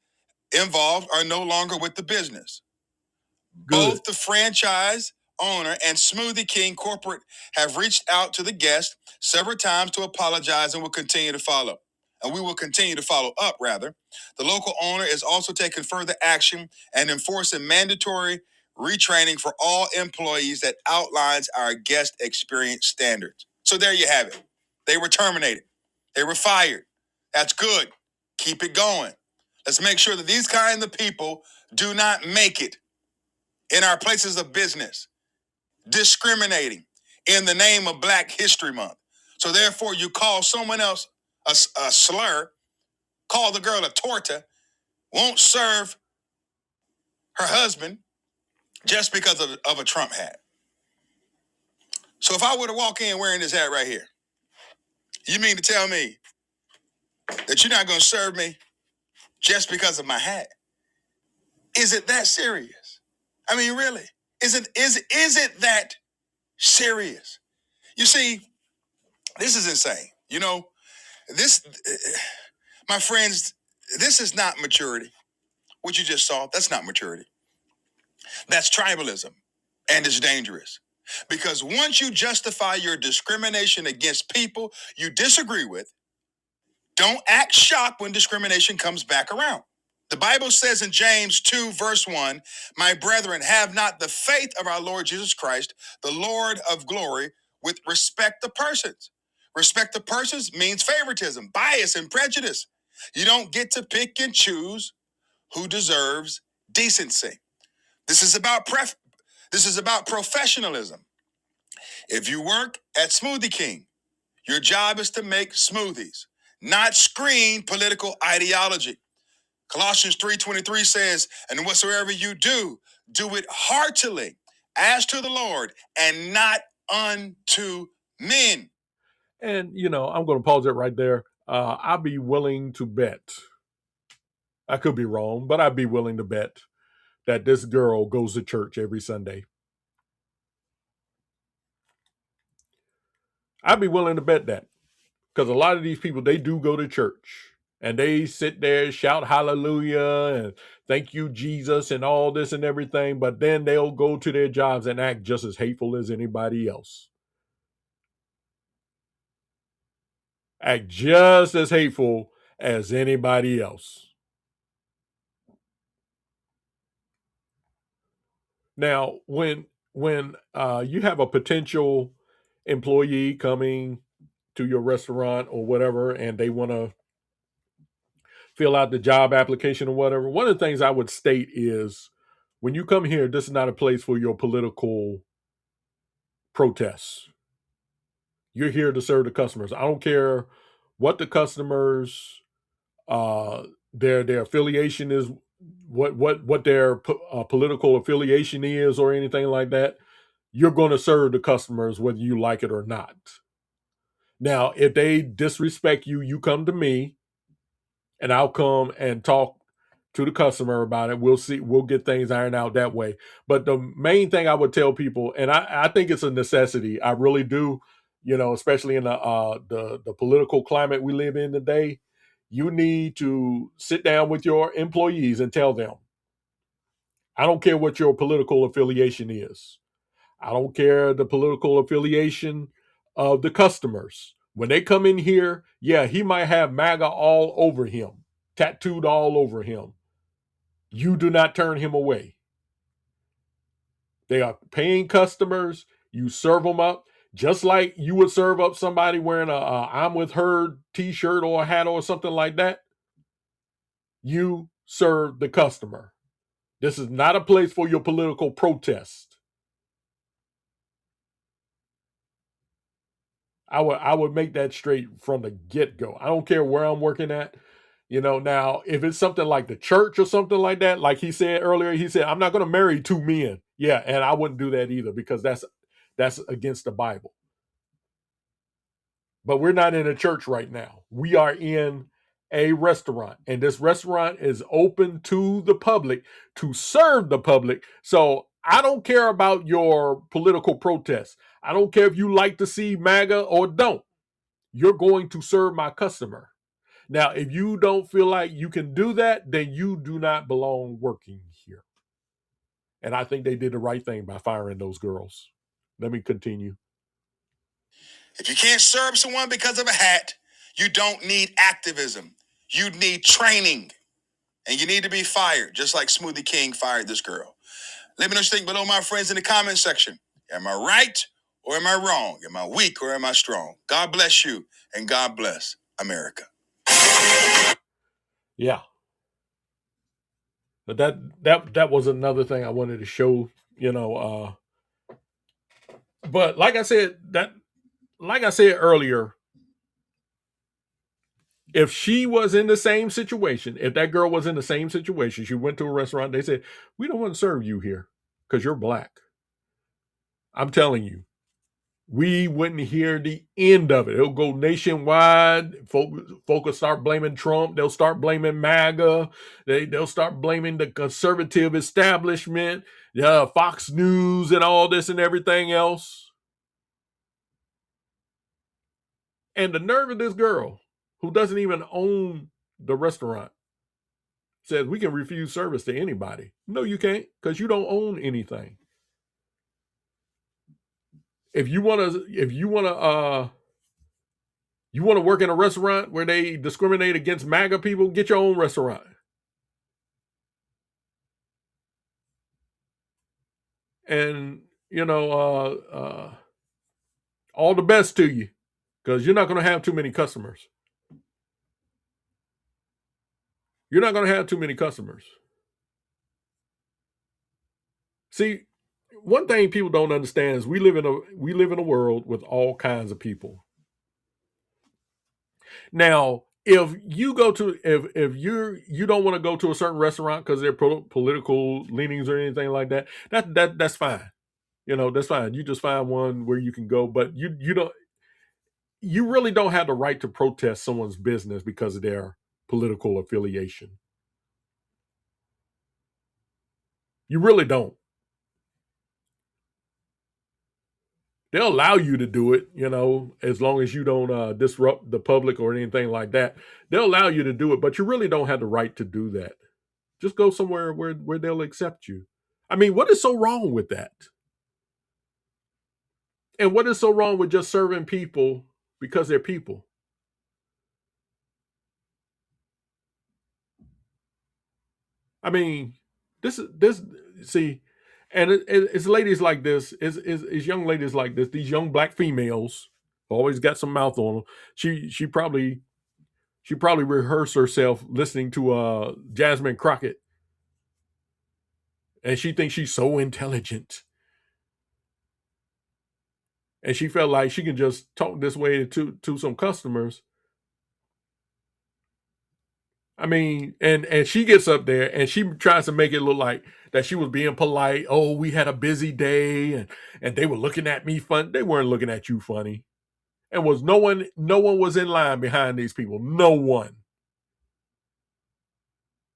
involved are no longer with the business. Good. Both the franchise owner and Smoothie King Corporate have reached out to the guest several times to apologize and will continue to follow. And we will continue to follow up, rather. The local owner is also taking further action and enforcing mandatory retraining for all employees that outlines our guest experience standards. So there you have it. They were terminated. They were fired. That's good. Keep it going. Let's make sure that these kind of people do not make it in our places of business, discriminating in the name of Black History Month. So therefore, you call someone else a slur, call the girl a torta, won't serve her husband just because of a Trump hat. So if I were to walk in wearing this hat right here, you mean to tell me that you're not going to serve me just because of my hat? Is it that serious? I mean, really? Is it that serious? You see, this is insane. You know, this, my friends, this is not maturity. What you just saw, that's not maturity. That's tribalism, and it's dangerous. Because once you justify your discrimination against people you disagree with, don't act shocked when discrimination comes back around. The Bible says in James 2, verse 1, my brethren, have not the faith of our Lord Jesus Christ, the Lord of glory, with respect to persons. Respect to persons means favoritism, bias, and prejudice. You don't get to pick and choose who deserves decency. This is about professionalism. If you work at Smoothie King, your job is to make smoothies, not screen political ideology. Colossians 3:23 says, and whatsoever you do, do it heartily, as to the Lord, and not unto men. And, you know, I'm going to pause it right there. I'd be willing to bet, I could be wrong, but I'd be willing to bet that this girl goes to church every Sunday. I'd be willing to bet that. Because a lot of these people, they do go to church. And they sit there, shout hallelujah, and thank you, Jesus, and all this and everything. But then they'll go to their jobs and act just as hateful as anybody else. Act just as hateful as anybody else. Now, when you have a potential employee coming to your restaurant or whatever, and they want to fill out the job application or whatever, one of the things I would state is, when you come here, this is not a place for your political protests. You're here to serve the customers. I don't care what the customers, their affiliation is, what their political affiliation is, or anything like that. You're going to serve the customers whether you like it or not. Now, if they disrespect you, you come to me, and I'll come and talk to the customer about it. We'll see. We'll get things ironed out that way. But the main thing I would tell people, and I think it's a necessity. I really do. You know, especially in the political climate we live in today, you need to sit down with your employees and tell them, I don't care what your political affiliation is. I don't care the political affiliation of the customers. When they come in here, yeah, he might have MAGA all over him, tattooed all over him. You do not turn him away. They are paying customers. You serve them up. Just like you would serve up somebody wearing a I'm with her t-shirt or a hat or something like that, you serve the customer. This is not a place for your political protest. I would make that straight from the get-go. I don't care where I'm working at. Now if it's something like the church or something like that, like he said earlier, he said, I'm not going to marry two men. Yeah, and I wouldn't do that either because that's against the Bible. But we're not in a church right now. We are in a restaurant, and this restaurant is open to the public to serve the public. So I don't care about your political protests. I don't care if you like to see MAGA or don't. You're going to serve my customer. Now, if you don't feel like you can do that, then you do not belong working here. And I think they did the right thing by firing those girls. Let me continue. If you can't serve someone because of a hat, you don't need activism. You need training. And you need to be fired, just like Smoothie King fired this girl. Let me know what you think below, my friends, in the comment section. Am I right or am I wrong? Am I weak or am I strong? God bless you, and God bless America. Yeah. But that was another thing I wanted to show, but like I said earlier, if she was in the same situation, if that girl was in the same situation, she went to a restaurant, they said, we don't want to serve you here because you're black. I'm telling you, we wouldn't hear the end of it. It'll go nationwide. Folk will start blaming Trump. They'll start blaming MAGA. They'll start blaming the conservative establishment, Fox News, and all this and everything else. And the nerve of this girl, who doesn't even own the restaurant, says we can refuse service to anybody. No, you can't, because you don't own anything. If you want to work in a restaurant where they discriminate against MAGA people, get your own restaurant. And all the best to you, because you're not going to have too many customers. You're not going to have too many customers. See, one thing people don't understand is we live in a world with all kinds of people. Now, if you go to if you don't want to go to a certain restaurant because they're political leanings or anything like that, that's fine. That's fine. You just find one where you can go, but you really don't have the right to protest someone's business because of their political affiliation. You really don't. They'll allow you to do it, as long as you don't disrupt the public or anything like that. They'll allow you to do it, but you really don't have the right to do that. Just go somewhere where they'll accept you. I mean, what is so wrong with that? And what is so wrong with just serving people because they're people? I mean, this see, and it's ladies like this, is young ladies like this, these young black females always got some mouth on them. She probably rehearsed herself listening to Jasmine Crockett, and she thinks she's so intelligent, and she felt like she can just talk this way to some customers. I mean, and she gets up there and she tries to make it look like that she was being polite. Oh, we had a busy day, and they were looking at me fun. They weren't looking at you funny. And no one was in line behind these people. No one.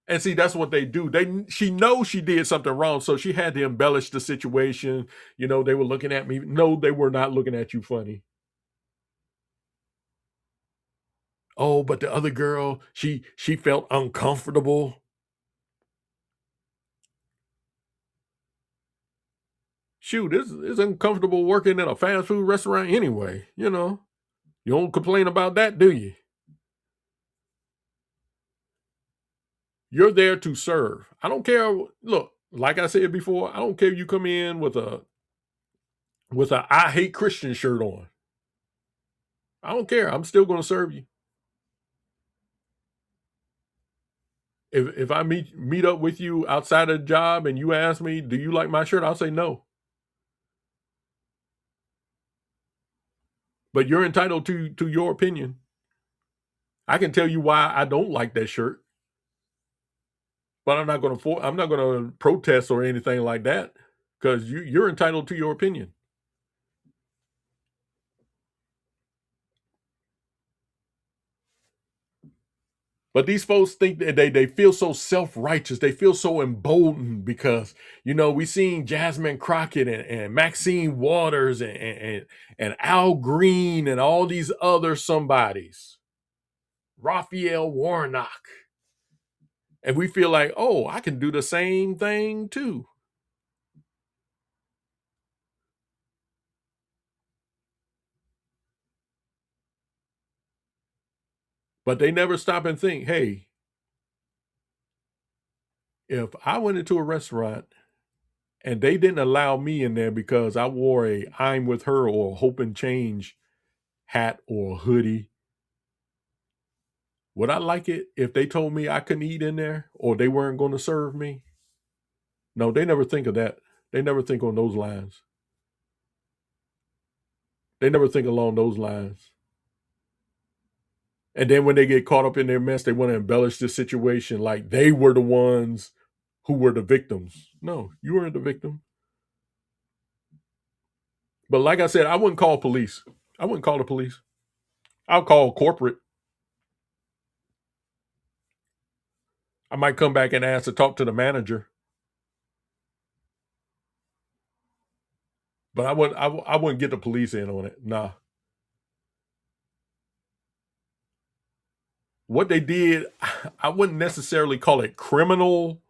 And see, that's what they do. She knows she did something wrong, so she had to embellish the situation. They were looking at me. No, they were not looking at you funny. Oh, but the other girl, she felt uncomfortable. Shoot, it's uncomfortable working in a fast food restaurant anyway. You don't complain about that, do you? You're there to serve. I don't care. Look, like I said before, I don't care if you come in with a with a I hate Christian shirt on. I don't care. I'm still going to serve you. If I meet up with you outside of the job and you ask me, do you like my shirt? I'll say no. But you're entitled to your opinion. I can tell you why I don't like that shirt, but I'm not going to protest or anything like that because you're entitled to your opinion. But these folks think that they feel so self-righteous. They feel so emboldened because, we seen Jasmine Crockett and Maxine Waters and Al Green and all these other somebodies. Raphael Warnock. And we feel like, oh, I can do the same thing too. But they never stop and think, hey, if I went into a restaurant and they didn't allow me in there because I wore a I'm with her or a Hope and Change hat or hoodie, would I like it if they told me I couldn't eat in there or they weren't going to serve me? No, they never think of that. They never think on those lines. They never think along those lines. And then when they get caught up in their mess, they want to embellish the situation like they were the ones who were the victims. No, you weren't the victim. But like I said, I wouldn't call police. I wouldn't call the police. I'll call corporate. I might come back and ask to talk to the manager. But I wouldn't get the police in on it. Nah. What they did, I wouldn't necessarily call it criminal,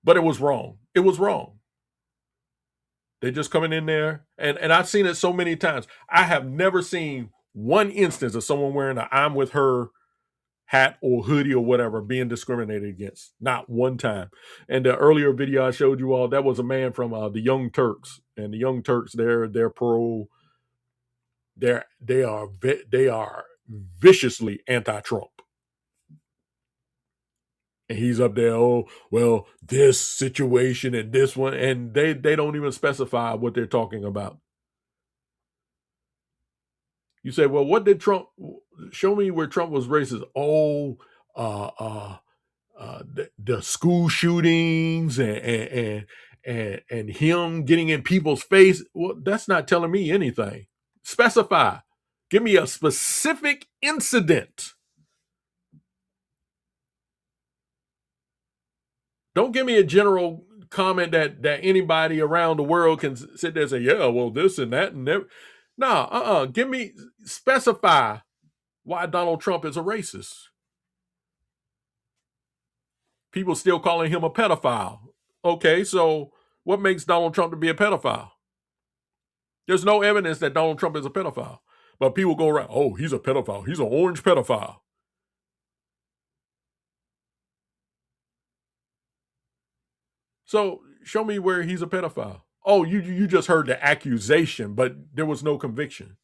but it was wrong. It was wrong. They're just coming in there, and I've seen it so many times. I have never seen one instance of someone wearing a I'm with her hat or hoodie or whatever being discriminated against. Not one time. And the earlier video I showed you all, that was a man from the Young Turks, and the Young Turks, they're pro. They are viciously anti-Trump. And he's up there, oh, well, this situation and this one, and they don't even specify what they're talking about. You say, well, what did Trump show me where Trump was racist? Oh, the school shootings and him getting in people's face. Well, that's not telling me anything. Specify. Give me a specific incident. Don't give me a general comment that anybody around the world can sit there and say, yeah, well, this and that and that. No, give me, specify why Donald Trump is a racist. People still calling him a pedophile. Okay, so what makes Donald Trump to be a pedophile? There's no evidence that Donald Trump is a pedophile. But people go around, oh, he's a pedophile. He's an orange pedophile. So show me where he's a pedophile. Oh, you just heard the accusation, but there was no conviction.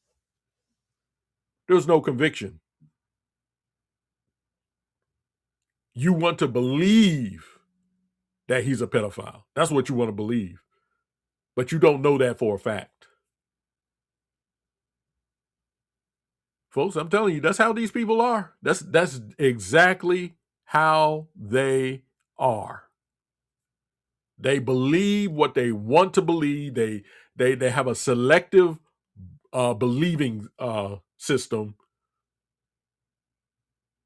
There was no conviction. You want to believe that he's a pedophile. That's what you want to believe. But you don't know that for a fact. Folks, I'm telling you, that's how these people are. That's exactly how they are. They believe what they want to believe. They have a selective believing system.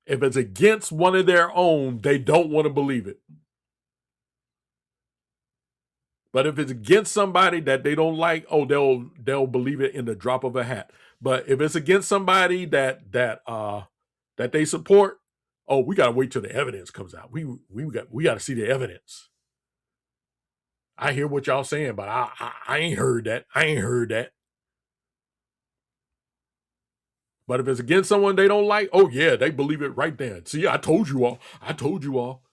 If it's against one of their own, they don't want to believe it. But if it's against somebody that they don't like, oh, they'll believe it in the drop of a hat. But if it's against somebody that they support, oh, we gotta wait till the evidence comes out. We got to see the evidence. I hear what y'all saying, but I ain't heard that. I ain't heard that. But if it's against someone they don't like, oh yeah, they believe it right then. See, I told you all. I told you all.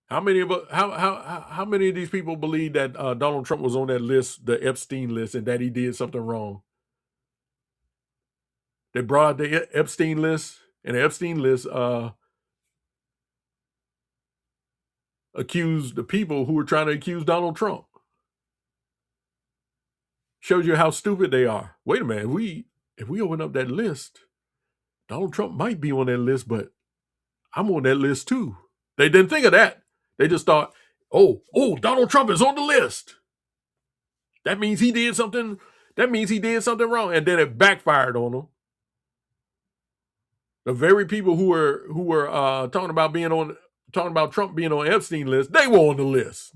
How many of how many of these people believe that Donald Trump was on that list, the Epstein list, and that he did something wrong? They brought out the Epstein list, and the Epstein list accused the people who were trying to accuse Donald Trump. Shows you how stupid they are. Wait a minute, if we open up that list, Donald Trump might be on that list, but I'm on that list too. They didn't think of that. They just thought, oh, Donald Trump is on the list. That means he did something. That means he did something wrong, and then it backfired on them. The very people who were talking about Trump being on Epstein list, they were on the list.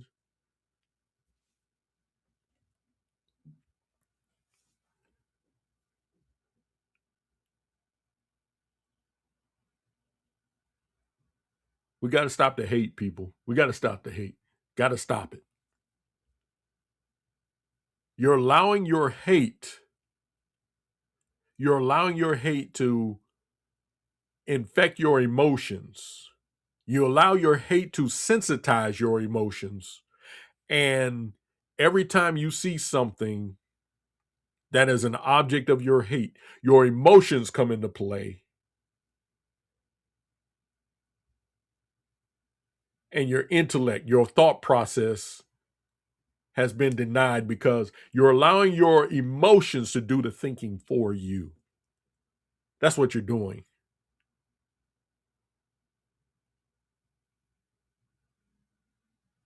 We got to stop the hate, people. We got to stop the hate. Got to stop it. You're allowing your hate. You're allowing your hate to infect your emotions. You allow your hate to sensitize your emotions. And every time you see something that is an object of your hate, your emotions come into play. And your intellect, your thought process has been denied because you're allowing your emotions to do the thinking for you. That's what you're doing.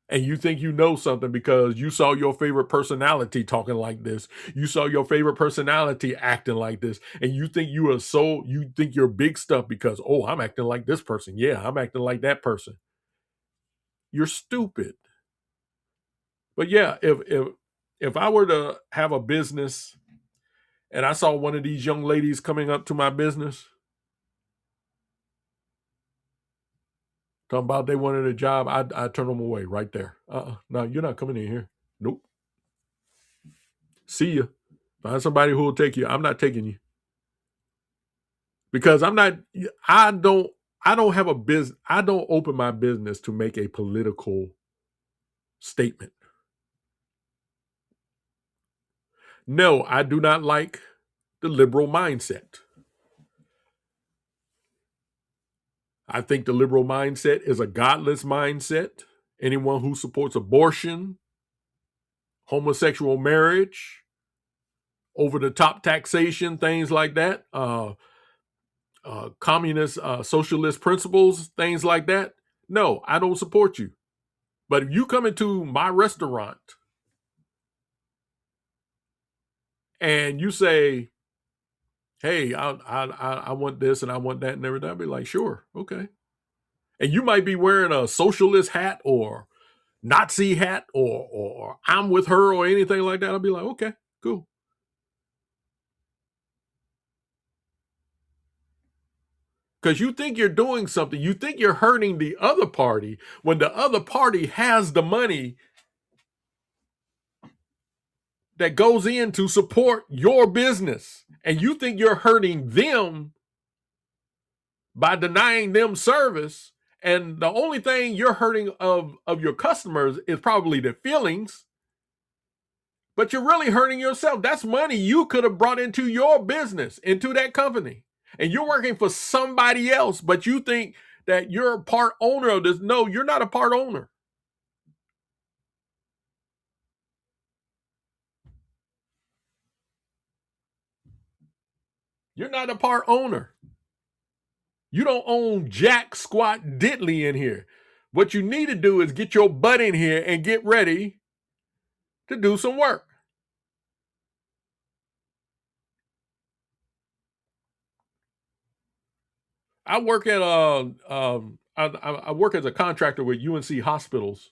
And you think you know something because you saw your favorite personality talking like this. You saw your favorite personality acting like this. And you think you think you're big stuff because, oh, I'm acting like this person. Yeah, I'm acting like that person. You're stupid. But yeah, if I were to have a business and I saw one of these young ladies coming up to my business, talking about they wanted a job, I'd turn them away right there. No, you're not coming in here. Nope. See you. Find somebody who will take you. I'm not taking you. Because I don't have a business. I don't open my business to make a political statement. No, I do not like the liberal mindset. I think the liberal mindset is a godless mindset. Anyone who supports abortion, homosexual marriage, over the top taxation, things like that, communist, socialist principles, things like that. No, I don't support you. But if you come into my restaurant and you say, hey, I want this and I want that and everything, I'll be like, sure, okay. And you might be wearing a socialist hat or Nazi hat or I'm with her or anything like that. I'll be like, okay, cool. Because you think you're doing something. You think you're hurting the other party when the other party has the money that goes in to support your business. And you think you're hurting them by denying them service. And the only thing you're hurting of your customers is probably their feelings. But you're really hurting yourself. That's money you could have brought into your business, into that company. And you're working for somebody else, but you think that you're a part owner of this. No, you're not a part owner. You're not a part owner. You don't own jack squat diddly in here. What you need to do is get your butt in here and get ready to do some work. I work at I work as a contractor with UNC hospitals,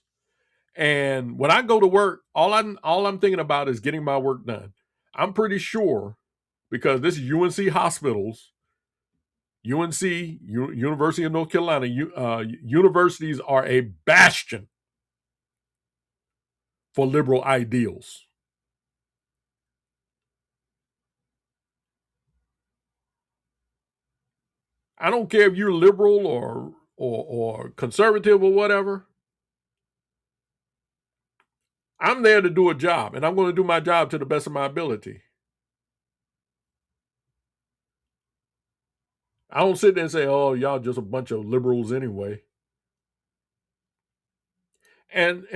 and when I go to work, all I'm thinking about is getting my work done. I'm pretty sure because this is UNC hospitals, UNC University of North Carolina. Universities are a bastion for liberal ideals. I don't care if you're liberal or conservative or whatever. I'm there to do a job, and I'm going to do my job to the best of my ability. I don't sit there and say, "Oh, y'all just a bunch of liberals anyway." And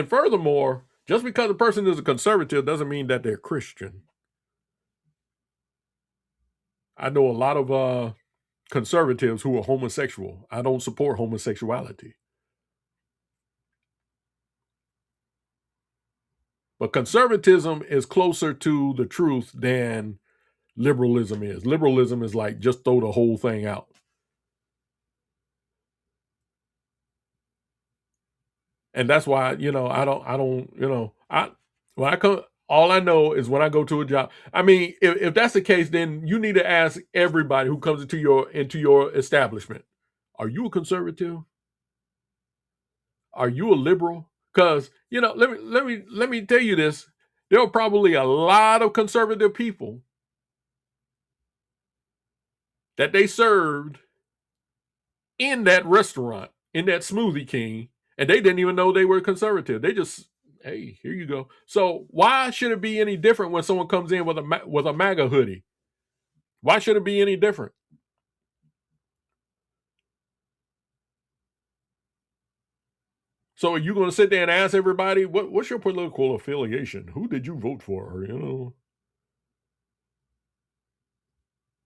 furthermore, just because a person is a conservative doesn't mean that they're Christian. I know a lot of conservatives who are homosexual. I don't support homosexuality. But conservatism is closer to the truth than liberalism is. Liberalism is like just throw the whole thing out. And that's why, when I come, all I know is when I go to a job. I mean, if that's the case, then you need to ask everybody who comes into your establishment, are you a conservative? Are you a liberal? Because, let me tell you this. There are probably a lot of conservative people that they served in that restaurant, in that Smoothie King, and they didn't even know they were conservative. They just, hey, here you go. So why should it be any different when someone comes in with a MAGA hoodie? Why should it be any different? So are you going to sit there and ask everybody what's your political affiliation? Who did you vote for?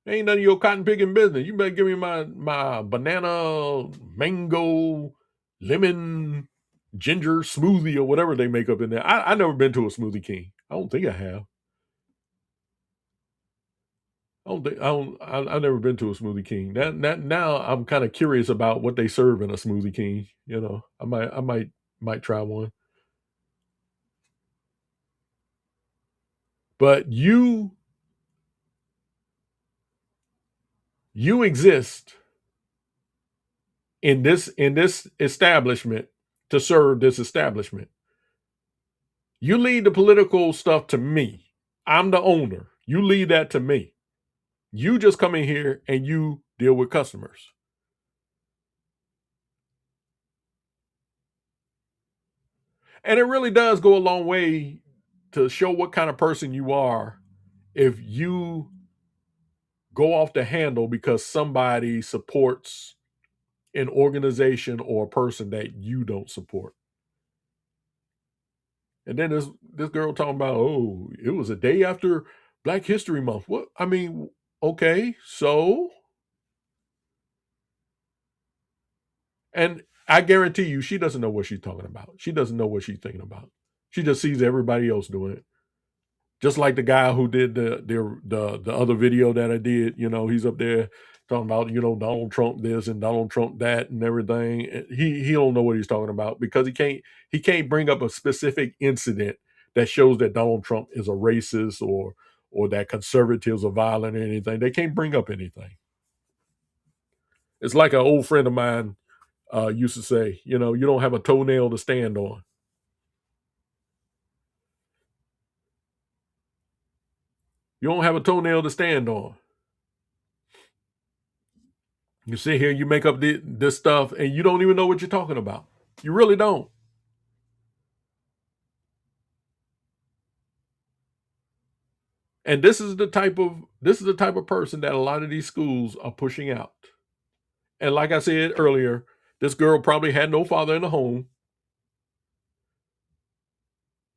Ain't none of your cotton picking business. You better give me my banana, mango, lemon, ginger smoothie or whatever they make up in there. I never been to a Smoothie King. I don't think I have. I've never been to a Smoothie King. That now I'm kind of curious about what they serve in a Smoothie King. I might try one. But you exist in this establishment to serve this establishment. You leave the political stuff to me. I'm the owner. You leave that to me. You just come in here and you deal with customers. And it really does go a long way to show what kind of person you are if you go off the handle because somebody supports an organization or a person that you don't support. And then this girl talking about, oh, it was a day after Black History Month. What? I mean, okay, so, and I guarantee you, she doesn't know what she's talking about. She doesn't know what she's thinking about. She just sees everybody else doing it. Just like the guy who did the other video that I did. He's up there talking about Donald Trump this and Donald Trump that and everything. He don't know what he's talking about because he can't bring up a specific incident that shows that Donald Trump is a racist or that conservatives are violent or anything. They can't bring up anything. It's like an old friend of mine used to say, you don't have a toenail to stand on. You don't have a toenail to stand on. You sit here, you make up this stuff, and you don't even know what you're talking about. You really don't. And this is the type of person that a lot of these schools are pushing out. And like I said earlier, this girl probably had no father in the home,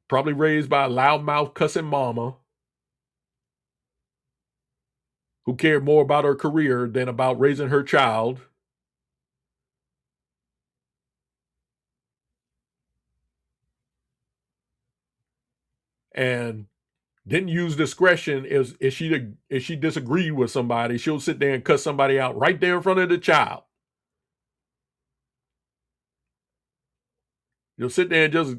probably raised by a loudmouth cussing mama who cared more about her career than about raising her child. And didn't use discretion if she disagreed with somebody, she'll sit there and cuss somebody out right there in front of the child. You'll sit there and just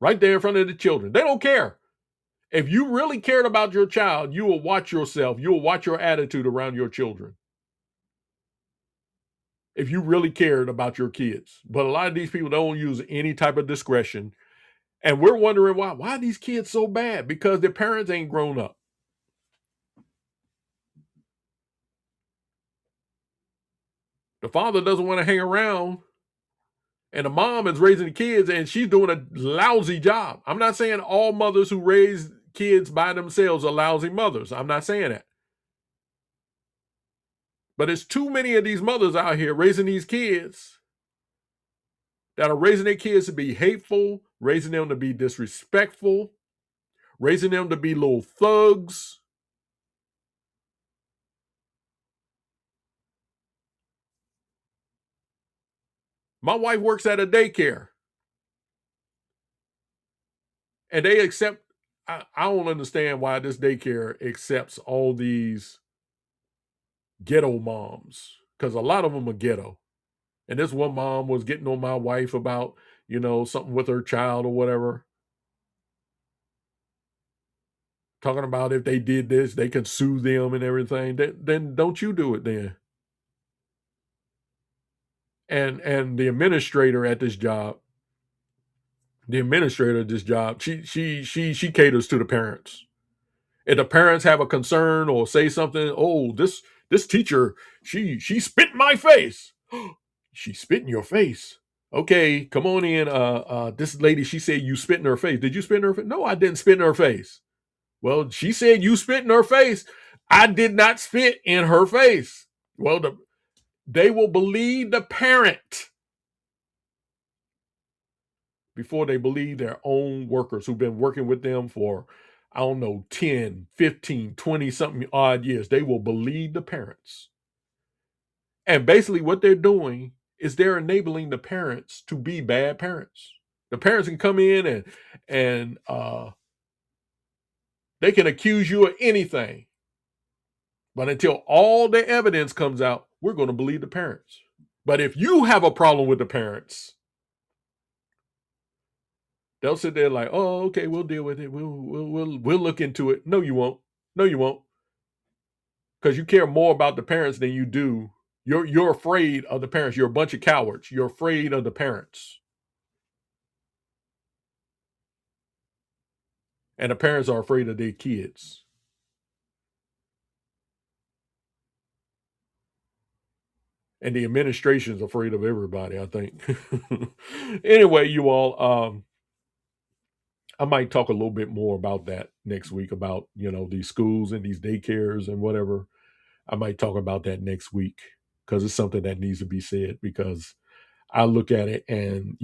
right there in front of the children. They don't care. If you really cared about your child, you will watch yourself. You will watch your attitude around your children. If you really cared about your kids. But a lot of these people don't use any type of discretion. And we're wondering why. Why are these kids so bad? Because their parents ain't grown up. The father doesn't want to hang around And the mom is raising the kids and she's doing a lousy job. I'm not saying all mothers who raise kids by themselves are lousy mothers. I'm not saying that. But it's too many of these mothers out here raising these kids that are raising their kids to be hateful, raising them to be disrespectful, raising them to be little thugs. My wife works at a daycare. And they accept, I don't understand why this daycare accepts all these ghetto moms, because a lot of them are ghetto. And this one mom was getting on my wife about, something with her child or whatever. Talking about if they did this, they can sue them and everything. Then don't you do it then. And the administrator at this job, she caters to the parents. If the parents have a concern or say something, oh, this teacher, she spit in my face. She spit in your face. Okay, come on in. This lady, she said you spit in her face. Did you spit in her face? No, I didn't spit in her face. Well, she said you spit in her face. I did not spit in her face. Well, they will believe the parent before they believe their own workers who've been working with them for, 10, 15, 20 something odd years. They will believe the parents. And basically what they're doing is they're enabling the parents to be bad parents. The parents can come in and they can accuse you of anything. But until all the evidence comes out, we're going to believe the parents. But if you have a problem with the parents, they'll sit there like, oh, okay, we'll deal with it. We'll look into it. No, you won't. No, you won't. Because you care more about the parents than you do. You're afraid of the parents. You're a bunch of cowards. You're afraid of the parents. And the parents are afraid of their kids. And the administration's afraid of everybody, I think. Anyway, you all, I might talk a little bit more about that next week about, these schools and these daycares and whatever. I might talk about that next week because it's something that needs to be said, because I look at it and,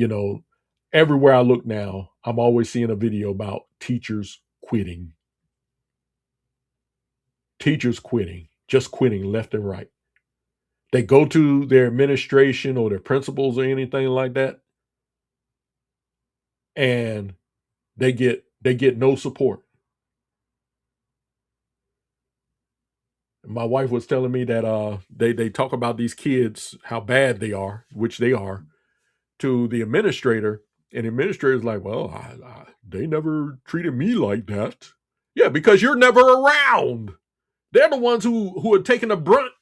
everywhere I look now, I'm always seeing a video about teachers quitting. Teachers quitting, just quitting left and right. They go to their administration or their principals or anything like that, and they get no support. My wife was telling me that they talk about these kids, how bad they are, which they are, to the administrator, and the administrator is like, well, they never treated me like that. Yeah, because you're never around. They're the ones who are taking the brunt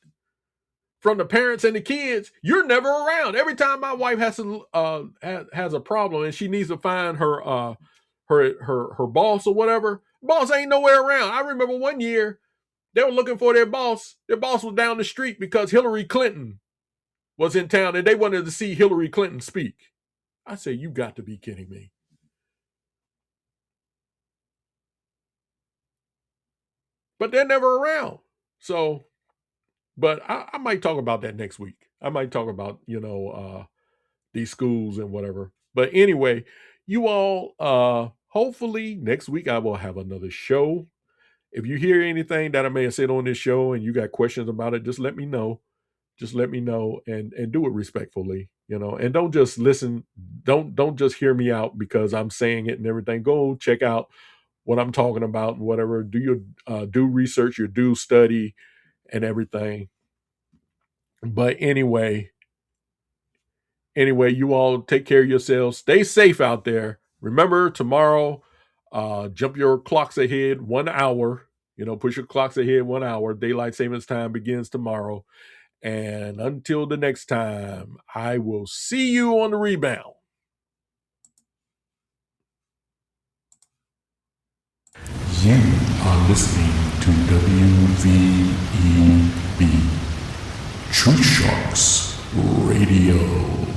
from the parents and the kids. You're never around. Every time my wife has a problem and she needs to find her boss or whatever, boss ain't nowhere around. I remember one year they were looking for their boss. Their boss was down the street because Hillary Clinton was in town and they wanted to see Hillary Clinton speak. I say, you got to be kidding me. But they're never around. So, but I might talk about that next week. I might talk about, these schools and whatever. But anyway, you all, hopefully next week I will have another show. If you hear anything that I may have said on this show and you got questions about it, just let me know. Just let me know and do it respectfully, and don't just listen. Don't just hear me out because I'm saying it and everything. Go check out what I'm talking about and whatever. Do your do research, your do study and everything. But anyway, you all take care of yourselves. Stay safe out there. Remember, tomorrow, jump your clocks ahead 1 hour. Push your clocks ahead 1 hour. Daylight savings time begins tomorrow. And until the next time, I will see you on the rebound. You are listening to WVEB Truthsharks Radio.